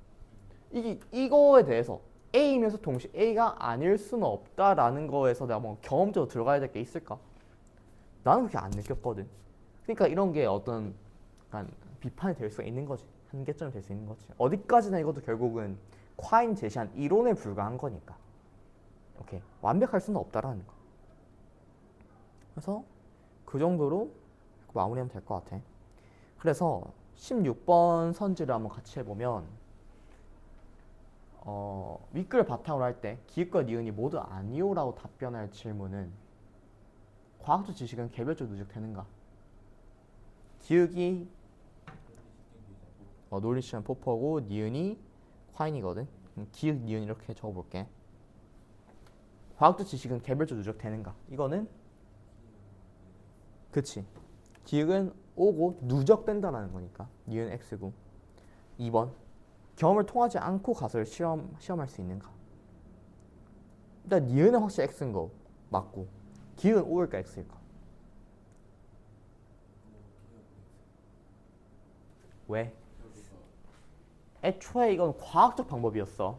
이거에 대해서 A면서 동시에 A가 아닐 수는 없다라는 거에서 내가 뭐 경험적으로 들어가야 될 게 있을까? 나는 그렇게 안 느꼈거든. 그러니까 이런 게 어떤 약간 비판이 될 수 있는 거지. 한계점이 될 수 있는 거지. 어디까지나 이것도 결국은 콰인 제시한 이론에 불과한 거니까. 오케이. 완벽할 수는 없다라는 거. 그래서 그 정도로 마무리하면 될 것 같아. 그래서 16번 선지를 한번 같이 해보면 윗글 바탕으로 할 때 기읍과 니은이 모두 아니오라고 답변할 질문은 과학적 지식은 개별적으로 누적되는가? 기읍이 논리시험 포퍼고 니은이 콰인이거든. 기읍, 니은 이렇게 적어볼게. 과학적 지식은 개별적으로 누적되는가? 이거는 그치. 기억은 오고 누적된다라는 거니까 니은 X고. 2번 경험을 통하지 않고 가설을 시험할 수 있는가? 일단 니은은 확실히 X인 거 맞고 기억은 O일까 X일까? 왜? 애초에 이건 과학적 방법이었어.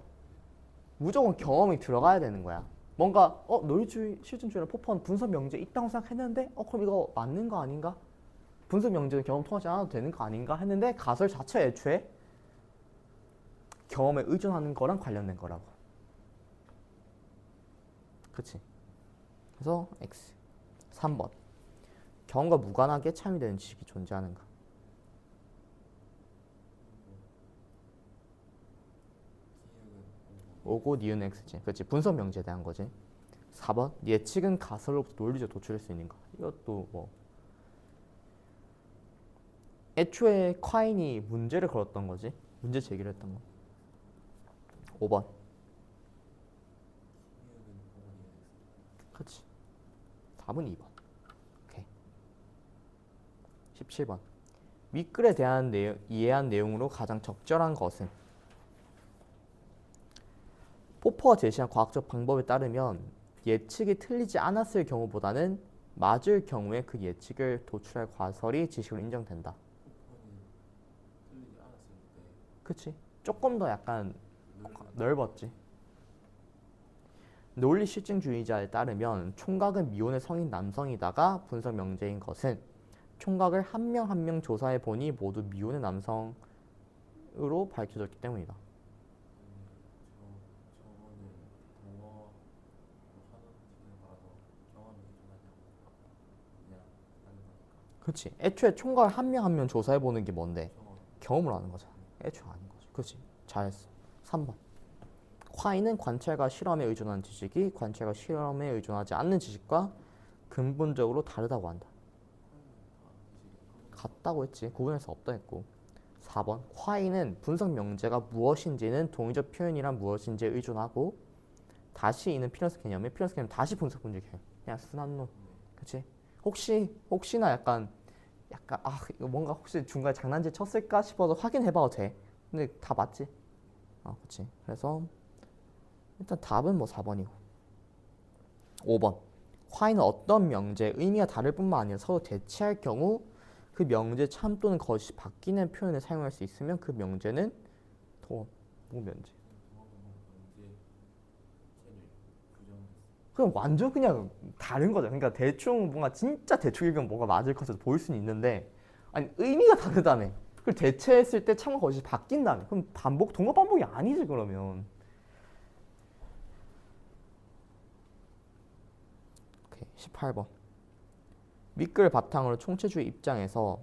무조건 경험이 들어가야 되는 거야. 뭔가 논리주의, 실증주의나 포퍼는 분석 명제 있다고 생각했는데 그럼 이거 맞는 거 아닌가? 분석 명제는 경험 통하지 않아도 되는 거 아닌가 했는데 가설 자체 애초에 경험에 의존하는 거랑 관련된 거라고. 그치? 그래서 X. 3번 경험과 무관하게 참여되는 지식이 존재하는가? 오고 니은 X지. 그치? 분석 명제에 대한 거지. 4번 예측은 가설로부터 논리적 도출할 수 있는가? 이것도 뭐 애초에 콰인이 문제를 걸었던 거지. 문제 제기를 했던 거. 5번. 그치. 4번 2번. 오케이. 17번. 윗글에 대한 이해한 내용으로 가장 적절한 것은 포퍼가 제시한 과학적 방법에 따르면 예측이 틀리지 않았을 경우보다는 맞을 경우에 그 예측을 도출할 과설이 지식으로 인정된다. 그치? 조금 더 약간 넓었지. 논리 실증주의자에 따르면 총각은 미혼의 성인 남성이다가 분석 명제인 것은 총각을 한 명 한 명 조사해 보니 모두 미혼의 남성으로 밝혀졌기 때문이다. 그치? 애초에 총각을 한 명 한 명 조사해 보는 게 뭔데? 경험을 하는 거잖아. 애초에 아닌 거지. 그치? 잘했어. 3번. Y는 관찰과 실험에 의존하는 지식이 관찰과 실험에 의존하지 않는 지식과 근본적으로 다르다고 한다. 같다고 했지. 구분할 수 없다 했고. 4번 Y는 분석 명제가 무엇인지는 동의적 표현이란 무엇인지에 의존하고 다시 이는 필연성 개념에 필연성 개념 다시 분석 분석해. 그냥 순환론. 그치? 혹시나 약간 이거 뭔가 혹시 중간에 장난질 쳤을까 싶어서 확인해봐도 돼. 근데 다 맞지? 그치. 그래서 일단 답은 뭐 4번이고. 5번 Y는 어떤 명제의 의미가 다를 뿐만 아니라 서로 대체할 경우 그 명제 참 또는 거짓이 바뀌는 표현을 사용할 수 있으면 그 명제는 뭐 명제. 그럼 완전 그냥 다른 거죠. 그러니까 대충 뭔가 진짜 대충 읽으면 뭐가 맞을 것 같아서 보일 수는 있는데 아니 의미가 다르다며. 그걸 대체했을 때 참과 거짓이 바뀐다며. 그럼 동어 반복이 아니지 그러면. 오케이, 18번. 윗글 바탕으로 총체주의 입장에서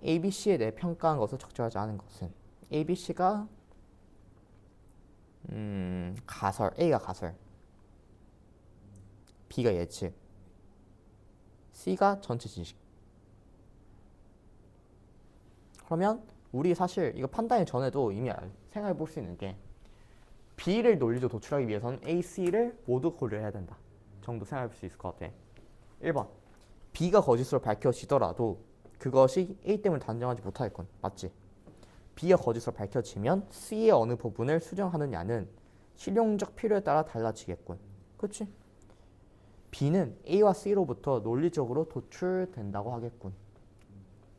ABC에 대해 평가한 것을 적절하지 않은 것은 ABC가 가설, A가 가설, B가 예측, C가 전체 지식. 그러면 우리 사실 이거 판단이 전에도 이미 생각해 볼 수 있는 게 B를 논리적으로 도출하기 위해서는 A, C를 모두 고려해야 된다 정도 생각해 볼 수 있을 것 같아. 1번 B가 거짓으로 밝혀지더라도 그것이 A 때문에 단정하지 못하겠건 맞지? B가 거짓으로 밝혀지면 C의 어느 부분을 수정하느냐는 실용적 필요에 따라 달라지겠군. 그렇지? B는 A와 C로부터 논리적으로 도출된다고 하겠군.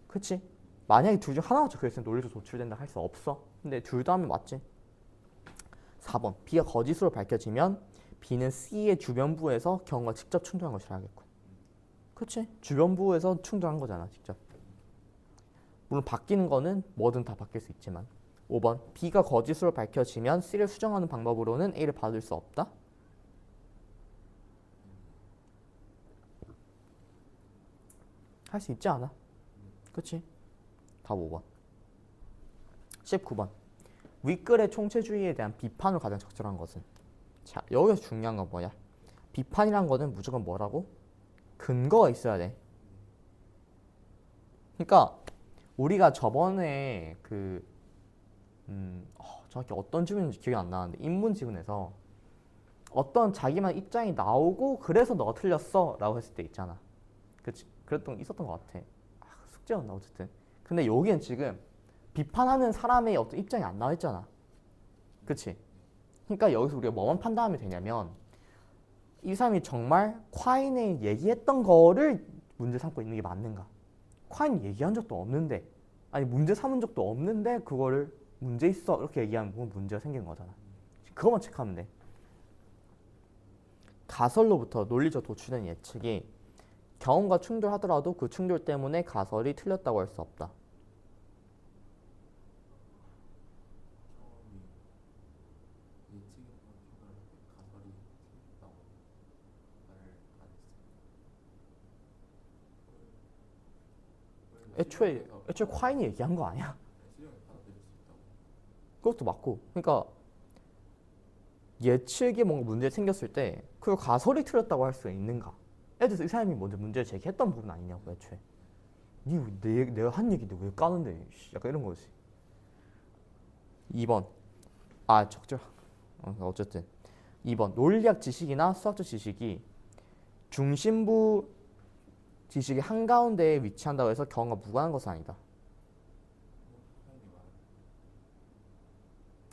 그렇지? 만약에 둘 중 하나만 적혀있으면 논리적으로 도출된다 할 수 없어. 근데 둘 다 하면 맞지? 4번 B가 거짓으로 밝혀지면 B는 C의 주변부에서 경우가 직접 충돌한 것이라 하겠군. 그렇지? 주변부에서 충돌한 거잖아 직접. 물론 바뀌는 거는 뭐든 다 바뀔 수 있지만. 5번 B가 거짓으로 밝혀지면 C를 수정하는 방법으로는 A를 받을 수 없다. 할 수 있지 않아? 그치? 답 5번. 19번 윗글의 총체주의에 대한 비판을 가장 적절한 것은. 자 여기서 중요한 건 뭐냐? 비판이란 거는 무조건 뭐라고? 근거가 있어야 돼. 그러니까 우리가 저번에 정확히 어떤 질문인지 기억이 안 나는데 인문 지문에서 어떤 자기만 입장이 나오고 그래서 너가 틀렸어 라고 했을 때 있잖아. 그치? 있었던 것 같아. 숙제였나 어쨌든. 근데 여기는 지금 비판하는 사람의 어떤 입장이 안 나와 있잖아. 그치? 그러니까 여기서 우리가 뭐만 판단하면 되냐면 이 사람이 정말 콰인이 얘기했던 거를 문제 삼고 있는 게 맞는가? 콰인이 얘기한 적도 없는데 아니 문제 삼은 적도 없는데 그거를 문제 있어 이렇게 얘기하면 뭔 문제가 생기는 거잖아. 그것만 체크하면 돼. 가설로부터 논리적 도출된 예측이 경험과 충돌하더라도 그 충돌 때문에 가설이 틀렸다고 할 수 없다. 애초에 콰인이 얘기한 거 아니야? 그것도 맞고. 그러니까 예측에 뭔가 문제 생겼을 때 그걸 가설이 틀렸다고 할 수 있는가? 예를 들어서 이 사람이 먼저 문제를 제기했던 부분 아니냐고 애초에. 내가 한 얘기인데 왜 까는데? 약간 이런 거지. 2번. 적절. 어쨌든 2번 논리학 지식이나 수학적 지식이 중심부 지식의 한가운데에 위치한다고 해서 경험과 무관한 것은 아니다.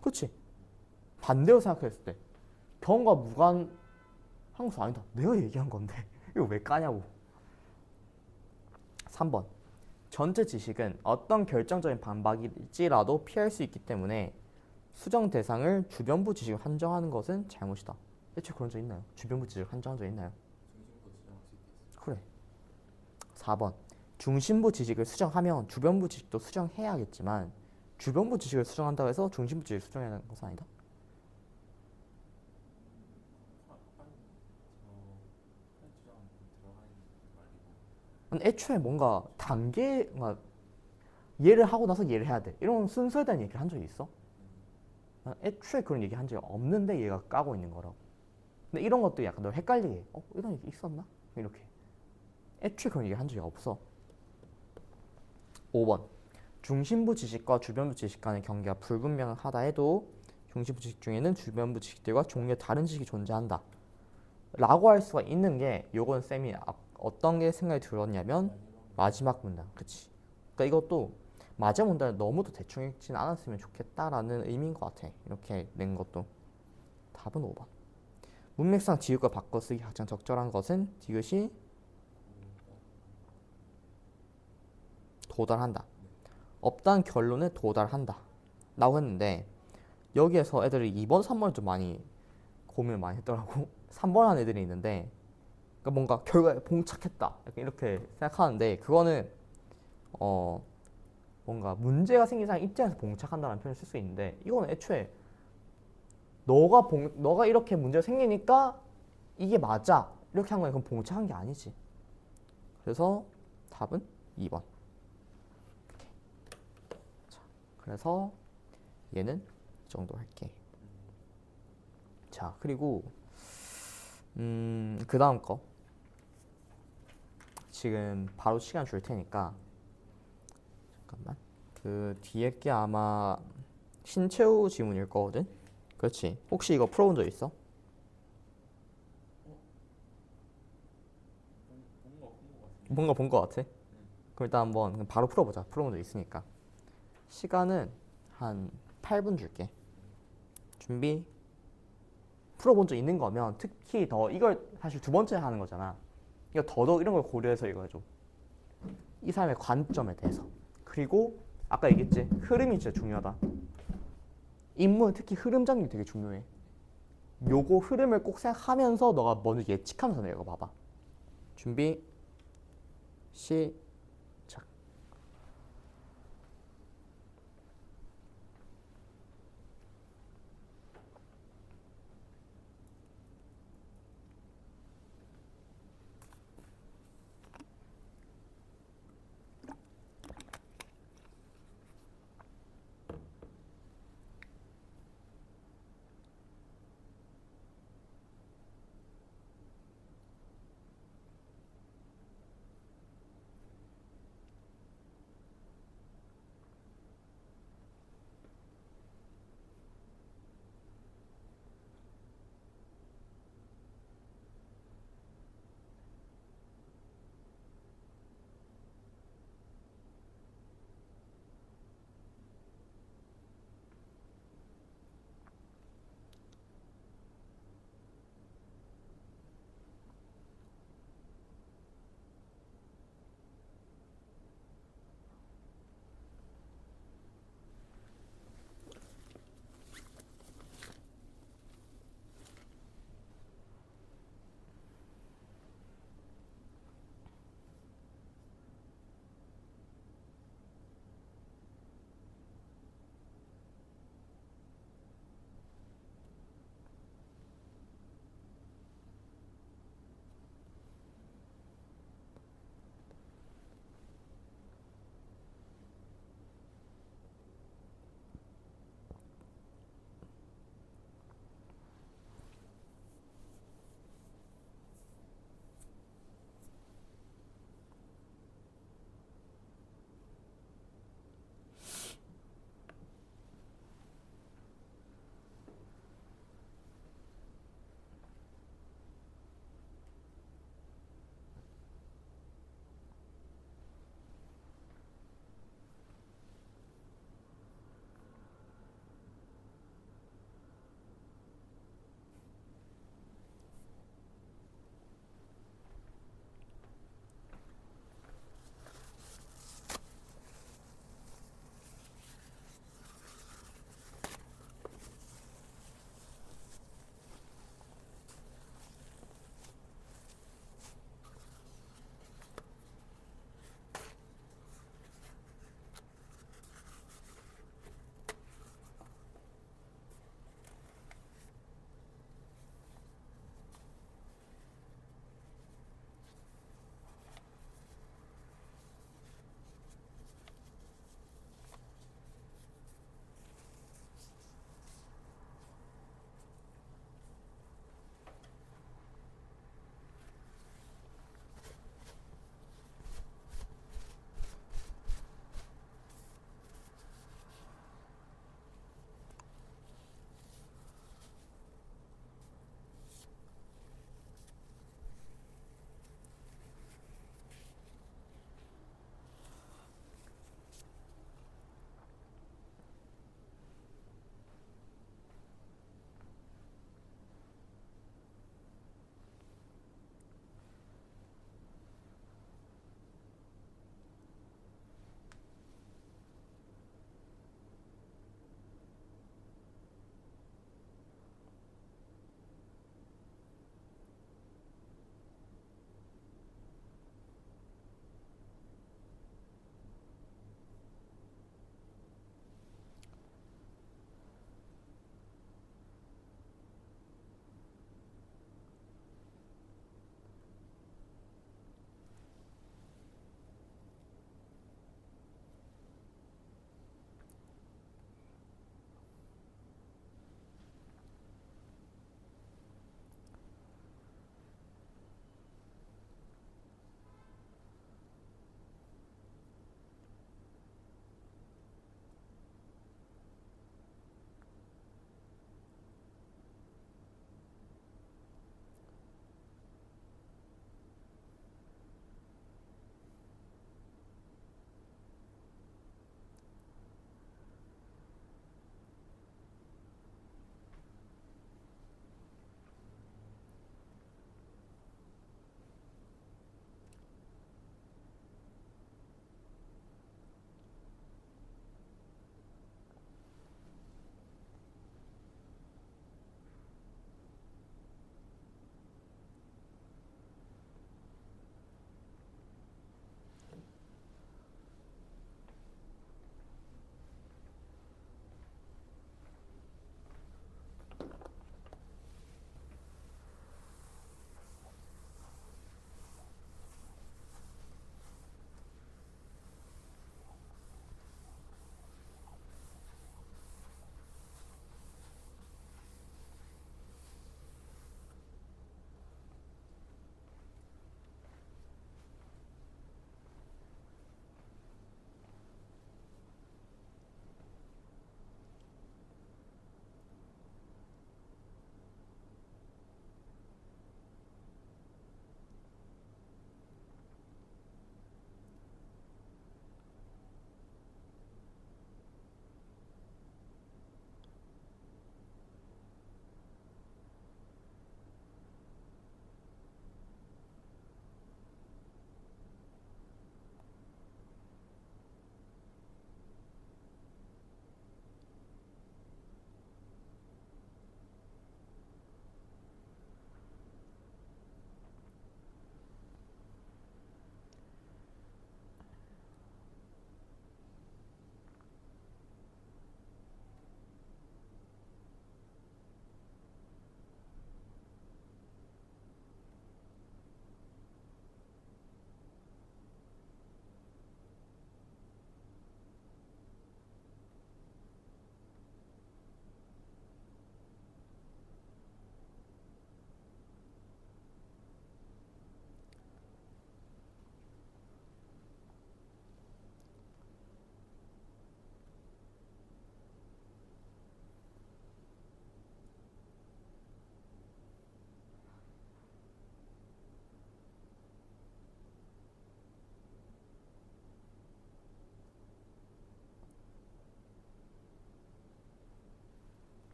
그렇지? 반대로 생각했을 때 경험과 무관한 것은 아니다. 내가 얘기한 건데 이거 왜 까냐고. 3번 전체 지식은 어떤 결정적인 반박일지라도 피할 수 있기 때문에 수정 대상을 주변부 지식을 한정하는 것은 잘못이다. 애초에 그런 적 있나요? 주변부 지식을 한정한 적 있나요? 그래. 4번 중심부 지식을 수정하면 주변부 지식도 수정해야겠지만 주변부 지식을 수정한다고 해서 중심부 지식을 수정해야 하는 것은 아니다. 애초에 뭔가 얘를 하고 나서 얘를 해야 돼. 이런 순서에 대한 얘기를 한 적이 있어? 난 애초에 그런 얘기 한 적이 없는데 얘가 까고 있는 거라고. 근데 이런 것도 약간 너 헷갈리게 해. 이런 얘기 있었나? 이렇게. 애초에 그런 얘기 한 적이 없어. 5번. 중심부 지식과 주변부 지식 간의 경계가 불분명하다 해도 중심부 지식 중에는 주변부 지식들과 종류의 다른 지식이 존재한다. 라고 할 수가 있는 게 요건 쌤이 어떤 게 생각이 들었냐면 마지막 문단. 그치? 그러니까 이것도 마지막 문단을 너무도 대충 읽진 않았으면 좋겠다라는 의미인 것 같아. 이렇게 낸 것도. 답은 5번. 문맥상 디귿과 바꿔쓰기 가장 적절한 것은 디귿이 도달한다. 없다는 결론에 도달한다. 라고 했는데 여기에서 애들이 2번, 3번을 좀 많이 고민을 많이 했더라고. 3번 한 애들이 있는데 그러니까 뭔가 결과에 봉착했다. 약간 이렇게 생각하는데 그거는 뭔가 문제가 생긴 사람 입장에서 봉착한다는 표현을 쓸 수 있는데 이거는 애초에 너가 이렇게 문제가 생기니까 이게 맞아. 이렇게 한 거야. 그건 봉착한 게 아니지. 그래서 답은 2번. 자, 그래서 얘는 이 정도 할게. 자, 그리고 그 다음 거 지금 바로 시간 줄 테니까 잠깐만. 그 뒤에 게 아마 신채우 지문일 거거든. 그렇지. 혹시 이거 풀어본 적 있어? 뭔가 본 거 같아. 그럼 일단 한번 바로 풀어보자. 풀어본 적 있으니까. 시간은 한 8분 줄게. 준비. 풀어본 적 있는 거면 특히 더 이걸 사실 두 번째 하는 거잖아. 이거 더더욱 이런 걸 고려해서 이거 해줘. 이 사람의 관점에 대해서. 그리고 아까 얘기했지. 흐름이 진짜 중요하다. 인물 특히 흐름 잡는 게 되게 중요해. 요거 흐름을 꼭 생각하면서 너가 먼저 예측하면서 내가 봐봐. 준비. 시작.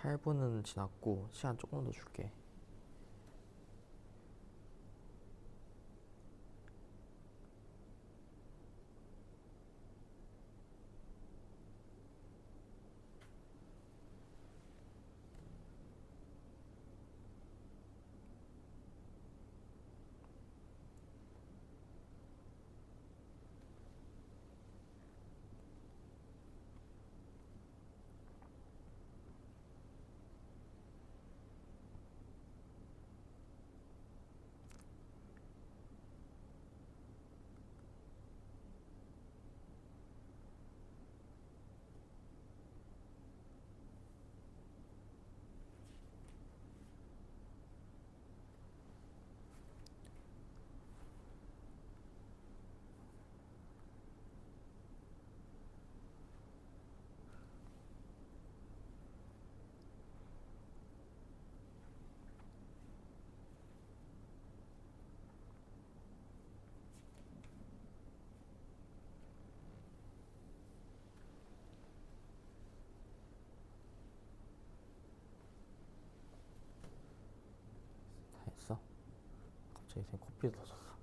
8분은 지났고 시간 조금 더 줄게. 다 했어? 갑자기 생 커피도 더 줬어.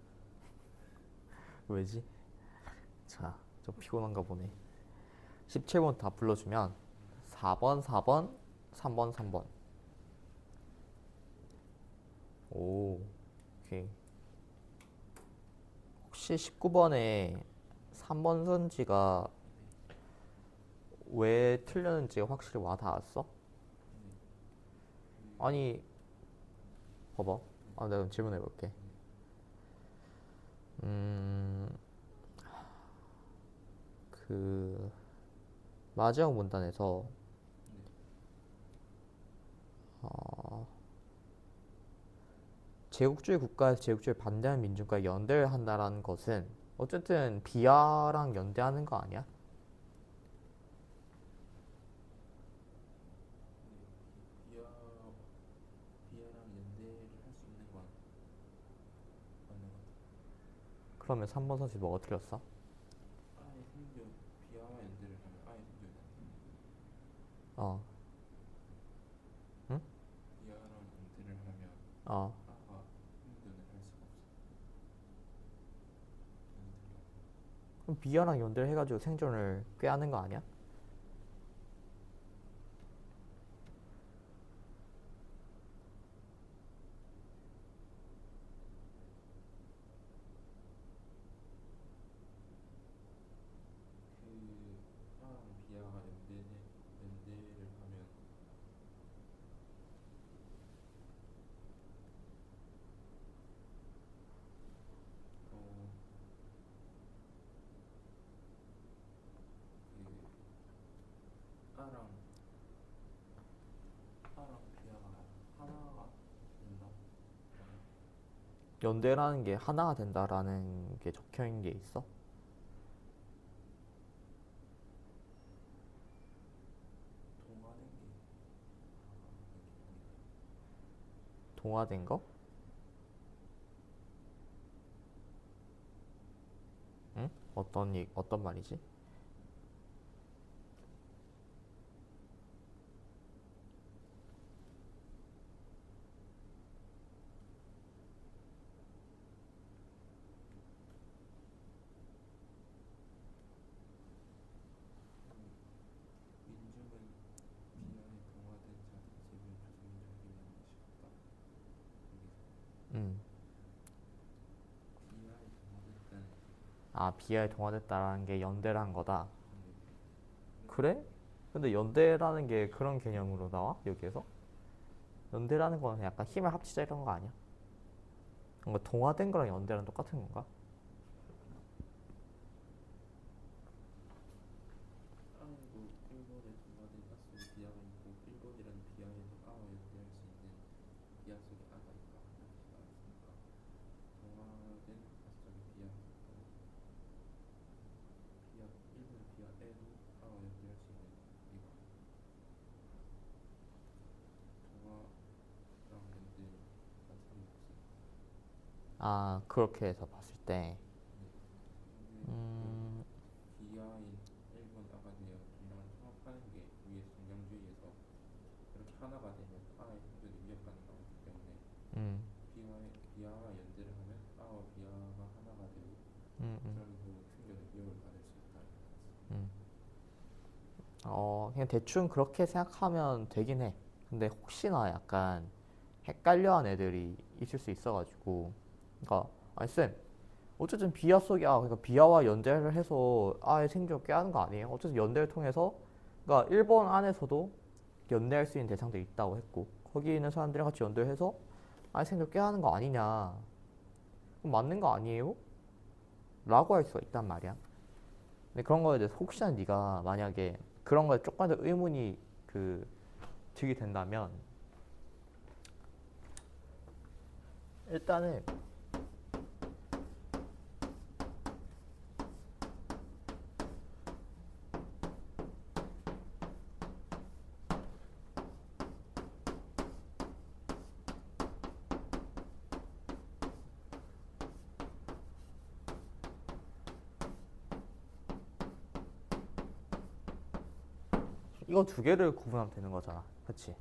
왜지? 자, 좀 피곤한가 보네. 17번 다 불러주면 4번, 4번, 3번, 3번. 오, 오케이. 혹시 19번에 3번 선지가 왜 틀렸는지 확실히 와 닿았어? 아니, 봐봐. 아, 내가 좀 질문해 볼게. 음, 그 마지막 문단에서 어, 제국주의 국가에서 제국주의 반대하는 민중과 연대를 한다라는 것은 어쨌든 비하랑 연대하는 거 아니야? 비하 비하랑 연대를 할 수 있는 건 맞는 것 같아. 그러면 3번 선지 뭐가 틀렸어? 아예 생존 비하와 연대를 하면 아예 생존이 안 돼. 어, 응? 비하랑 연대를 하면 어. 아가 생존을 할 수가 없어. 완전 틀려. 그럼 비하랑 연대를 해가지고 생존을 꾀하는 거 아니야? 그 아랑 비하가 연대를 하면 어 그 아랑 비하가 하나가 된다. 연대라는 게 하나가 된다라는 게 적혀 있는 게 있어? 동화된 게 동화된 거? 응? 어떤 말이지? 민중은 비하에 동화된 자들의 집을 조선민족에게 위한 것이었다. 음. 여기서 비하에 동화됐다는 아, 비하에 동화됐다라는 게 연대란 거다. 게 그래? 근데 연대라는 게 그런 개념으로 나와? 여기에서? 연대라는 거는 약간 힘을 합치자 이런 거 아니야? 뭔가 동화된 거랑 연대랑 똑같은 건가? 아에도 일본에 동화된 아 속에 비하가 있고 일본이라는 비하에도 아와 연대할 수 있는 비하 속에 아가 있다. 이렇게 나왔으니까 동화된 아 속에 비하가 있고 일본의 비하에도 아와 연대할 수 있는 이거 동화랑 연대가 틀림없어. 아, 그렇게 해서 봤을 때. 네. 근데 음, 비하인 일본 아가 되어 동양을 통합하는 게 위에 성경주의에서 그렇게 연대를 하면 아와 비하가 하나가 되고 그러면서 충격의 위협을 받을 수 있다. 음. 그냥 대충 그렇게 생각하면 되긴 해. 근데 혹시나 약간 헷갈려한 애들이 있을 수 있어가지고, 그러니까 아니 쌤, 어쨌든 비하 속이 그러니까 비하와 연대를 해서 아의 생존을 꾀하는 거 아니에요? 어쨌든 연대를 통해서, 그러니까 일본 안에서도 연대할 수 있는 대상들이 있다고 했고, 거기 있는 사람들이랑 같이 연대를 해서 아의 생존을 꾀하는 거 아니냐? 그럼 맞는 거 아니에요? 라고 할 수가 있단 말이야. 근데 그런 거에 대해서 혹시나 네가 만약에 그런 거에 조금 더 의문이 들게 된다면, 일단은 이거 두 개를 구분하면 되는 거잖아, 그렇지?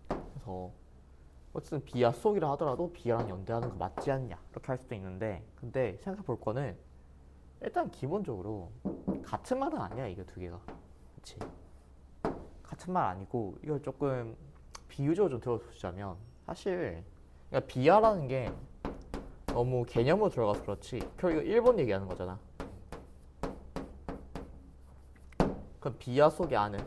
그래서 어쨌든 비하 속이라 하더라도 비하랑 연대하는 거 맞지 않냐 이렇게 할 수도 있는데, 근데 생각해 볼 거는 일단 기본적으로 같은 말은 아니야, 이거 두 개가. 그렇지? 같은 말 아니고, 이걸 조금 비유적으로 좀 들어주자면, 사실 그러니까 비하라는 게 너무 개념으로 들어가서 그렇지 결국 이거 일본 얘기하는 거잖아. 그럼 비하 속에 아는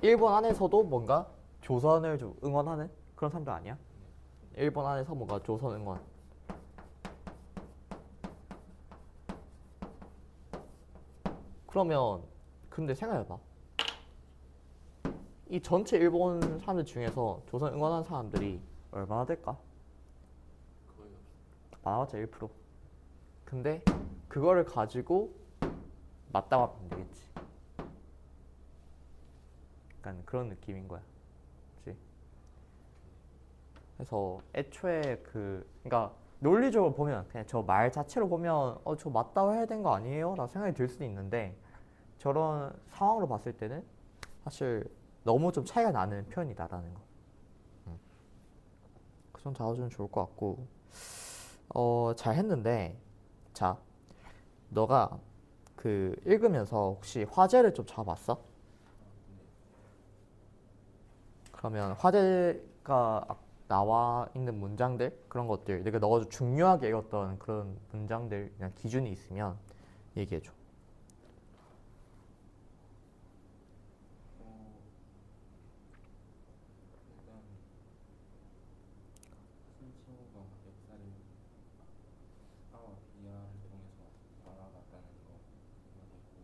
일본 안에서도 뭔가 조선을 좀 응원하는 그런 사람들 아니야? 일본 안에서 뭔가 조선 응원. 그러면 근데 생각해봐. 이 전체 일본 사람들 중에서 조선 응원하는 사람들이 얼마나 될까? 거의 많아봤자 1%. 근데 그거를 가지고 맞다고 하면 되겠지. 약간 그런 느낌인 거야. 그치? 그래서 애초에 그러니까 논리적으로 보면 그냥 저 말 자체로 보면 저 맞다고 해야 되는 거 아니에요? 라고 생각이 들 수도 있는데, 저런 상황으로 봤을 때는 사실 너무 좀 차이가 나는 표현이다라는 거. 그 좀 잡아주면 좋을 것 같고, 잘 했는데, 자, 너가 읽으면서 혹시 화제를 좀 잡았어? 그러면 화제가 나와 있는 문장들 그런 것들, 내가 너가 좀 중요하게 읽었던 그런 문장들 그냥 기준이 있으면 얘기해줘. 일단 신치호가 역사를 아와 비하를 통해서 알아갔다는 거 하나 있고,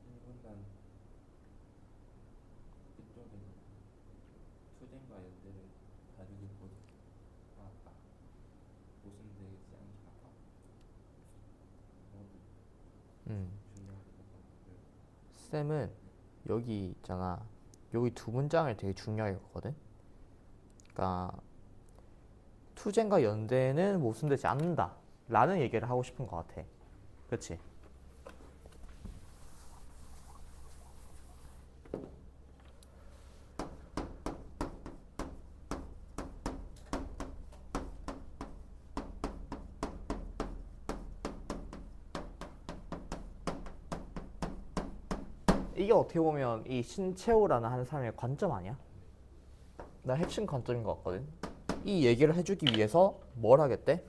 일본단 그쪽에는 투쟁과 연대를 다르게 보았다. 모순되지 않게 하다. 모두 음. 중요하게 생각을. 쌤은 여기 있잖아. 여기 두 문장을 되게 중요하게 읽거든. 그러니까 투쟁과 연대는 모순되지 않는다 라는 얘기를 하고 싶은 것 같아. 그렇지? 이게 어떻게 보면 이 신채호라는 하는 사람의 관점 아니야? 나 핵심 관점인 것 같거든. 이 얘기를 해주기 위해서 뭘 하겠대? 아에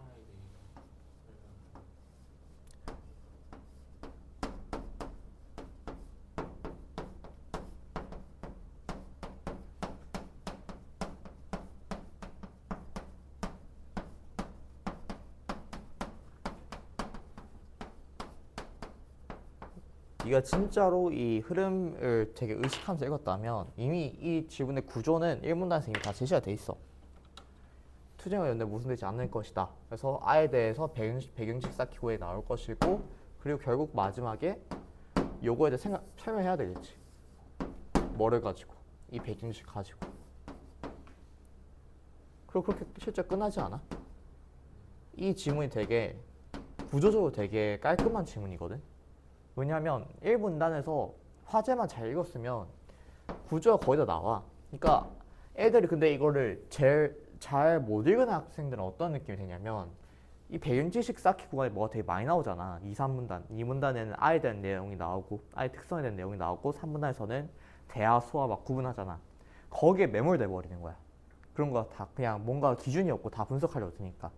대해서 설명. 네가 진짜로 이 흐름을 되게 의식하면서 읽었다면 이미 이 지문의 구조는 일문단에서 이미 다 제시가 돼 있어. 투쟁과 연대 모순되지 않을 것이다. 그래서 아에 대해서 배경식 쌓기 후에 나올 것이고, 그리고 결국 마지막에 요거에 대해 설명해야 되겠지. 뭐를 가지고, 이 배경식 가지고. 그리고 그렇게 실제 끝나지 않아? 이 지문이 되게 구조적으로 되게 깔끔한 지문이거든. 왜냐하면 1문단에서 화제만 잘 읽었으면 구조가 거의 다 나와. 그러니까 애들이 근데 이거를 제일 잘 못 읽은 학생들은 어떤 느낌이 되냐면 이 배경 지식 쌓기 구간에 뭐가 되게 많이 나오잖아. 2, 3문단. 2문단에는 아에 대한 내용이 나오고 아의 특성에 대한 내용이 나오고 3문단에서는 대하, 소화 막 구분하잖아. 거기에 매몰돼 버리는 거야. 그런 거 다 그냥 뭔가 기준이 없고 다 분석하려고 드니까.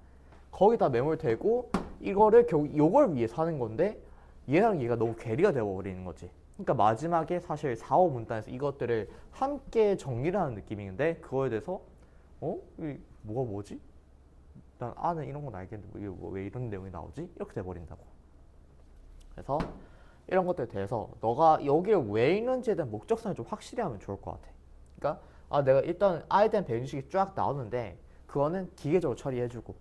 거기다 매몰되고 이거를 결국 요걸 위해서 하는 건데 얘랑 얘가 너무 괴리가 되어버리는 거지. 그러니까 마지막에 사실 4, 5문단에서 이것들을 함께 정리를 하는 느낌인데 그거에 대해서 이게 뭐가 뭐지? 난 아는 이런 건 알겠는데 이게 왜 이런 내용이 나오지? 이렇게 돼버린다고. 그래서 이런 것들에 대해서 너가 여기를 왜 있는지에 대한 목적성을 좀 확실히 하면 좋을 것 같아. 그러니까 내가 일단 아에 대한 배분식이 쫙 나오는데 그거는 기계적으로 처리해주고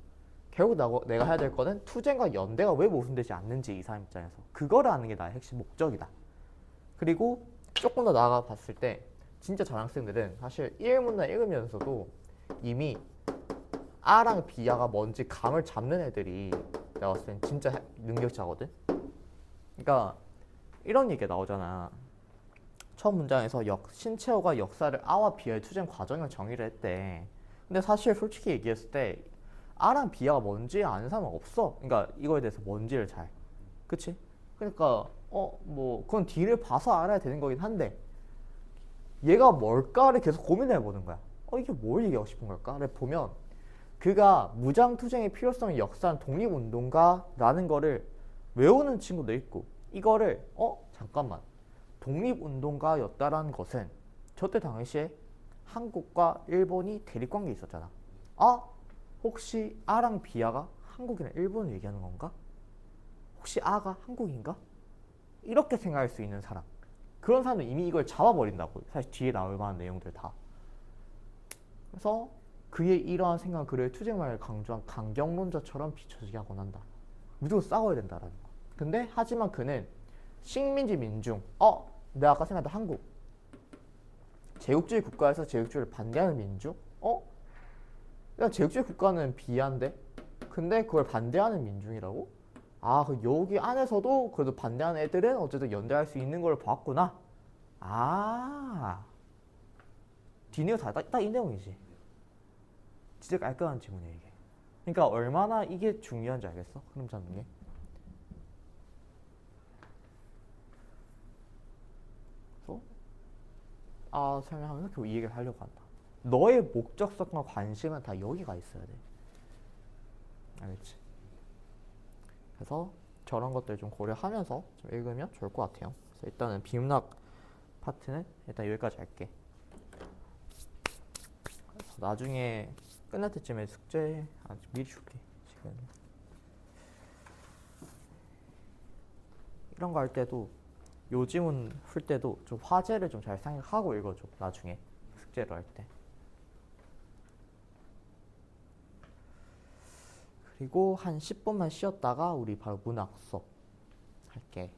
결국 내가 해야 될 거는 투쟁과 연대가 왜 모순되지 않는지 이 사람 입장에서 그거를 아는 게 나의 핵심 목적이다. 그리고 조금 더 나아가 봤을 때 진짜 전학생들은 사실 1문단 읽으면서도 이미 A랑 B야가 뭔지 감을 잡는 애들이 내가 봤을 땐 진짜 능력자거든. 그러니까 이런 얘기가 나오잖아. 첫 문장에서 신채호가 역사를 A와 B의 투쟁 과정을 정의를 했대. 근데 사실 솔직히 얘기했을 때 A랑 B가 뭔지 아는 사람은 없어. 그러니까 이거에 대해서 뭔지를 잘. 그치? 그러니까 뭐 그건 뒤를 봐서 알아야 되는 거긴 한데 얘가 뭘까를 계속 고민해 보는 거야. 이게 뭘 얘기하고 싶은 걸까를 보면 그가 무장투쟁의 필요성을 역사한 독립운동가라는 거를 외우는 친구도 있고 이거를 잠깐만 독립운동가였다라는 것은 저때 당시에 한국과 일본이 대립관계에 있었잖아. 혹시 아랑 비아가 한국이랑 일본을 얘기하는 건가? 혹시 아가 한국인가? 이렇게 생각할 수 있는 사람. 그런 사람은 이미 이걸 잡아버린다고. 사실 뒤에 나올 만한 내용들 다. 그래서 그의 이러한 생각은 그를 투쟁만을 강조한 강경론자처럼 비춰지게 하곤 한다. 무조건 싸워야 된다라는 거. 근데 하지만 그는 식민지 민중. 내가 아까 생각했던 한국. 제국주의 국가에서 제국주의를 반대하는 민중? 야, 제국주의 국가는 비한데? 근데 그걸 반대하는 민중이라고? 그 여기 안에서도 그래도 반대하는 애들은 어쨌든 연대할 수 있는 걸 봤구나. 뒤니가 딱 이 내용이지. 진짜 깔끔한 지문이야 이게. 그러니까 얼마나 이게 중요한지 알겠어? 흐름 잡는 게. 그래서 설명하면서 결국 이 얘기를 하려고 한다. 너의 목적성과 관심은 다 여기가 있어야 돼. 알겠지? 그래서 저런 것들 좀 고려하면서 좀 읽으면 좋을 것 같아요. 그래서 일단은 비문학 파트는 일단 여기까지 할게. 그래서 나중에 끝날 때쯤에 숙제 미리 줄게. 지금 이런 거 할 때도 요지문 풀 때도 좀 화제를 좀 잘 생각하고 읽어줘. 나중에 숙제로 할 때. 그리고 한 10분만 쉬었다가 우리 바로 문학 수업 할게.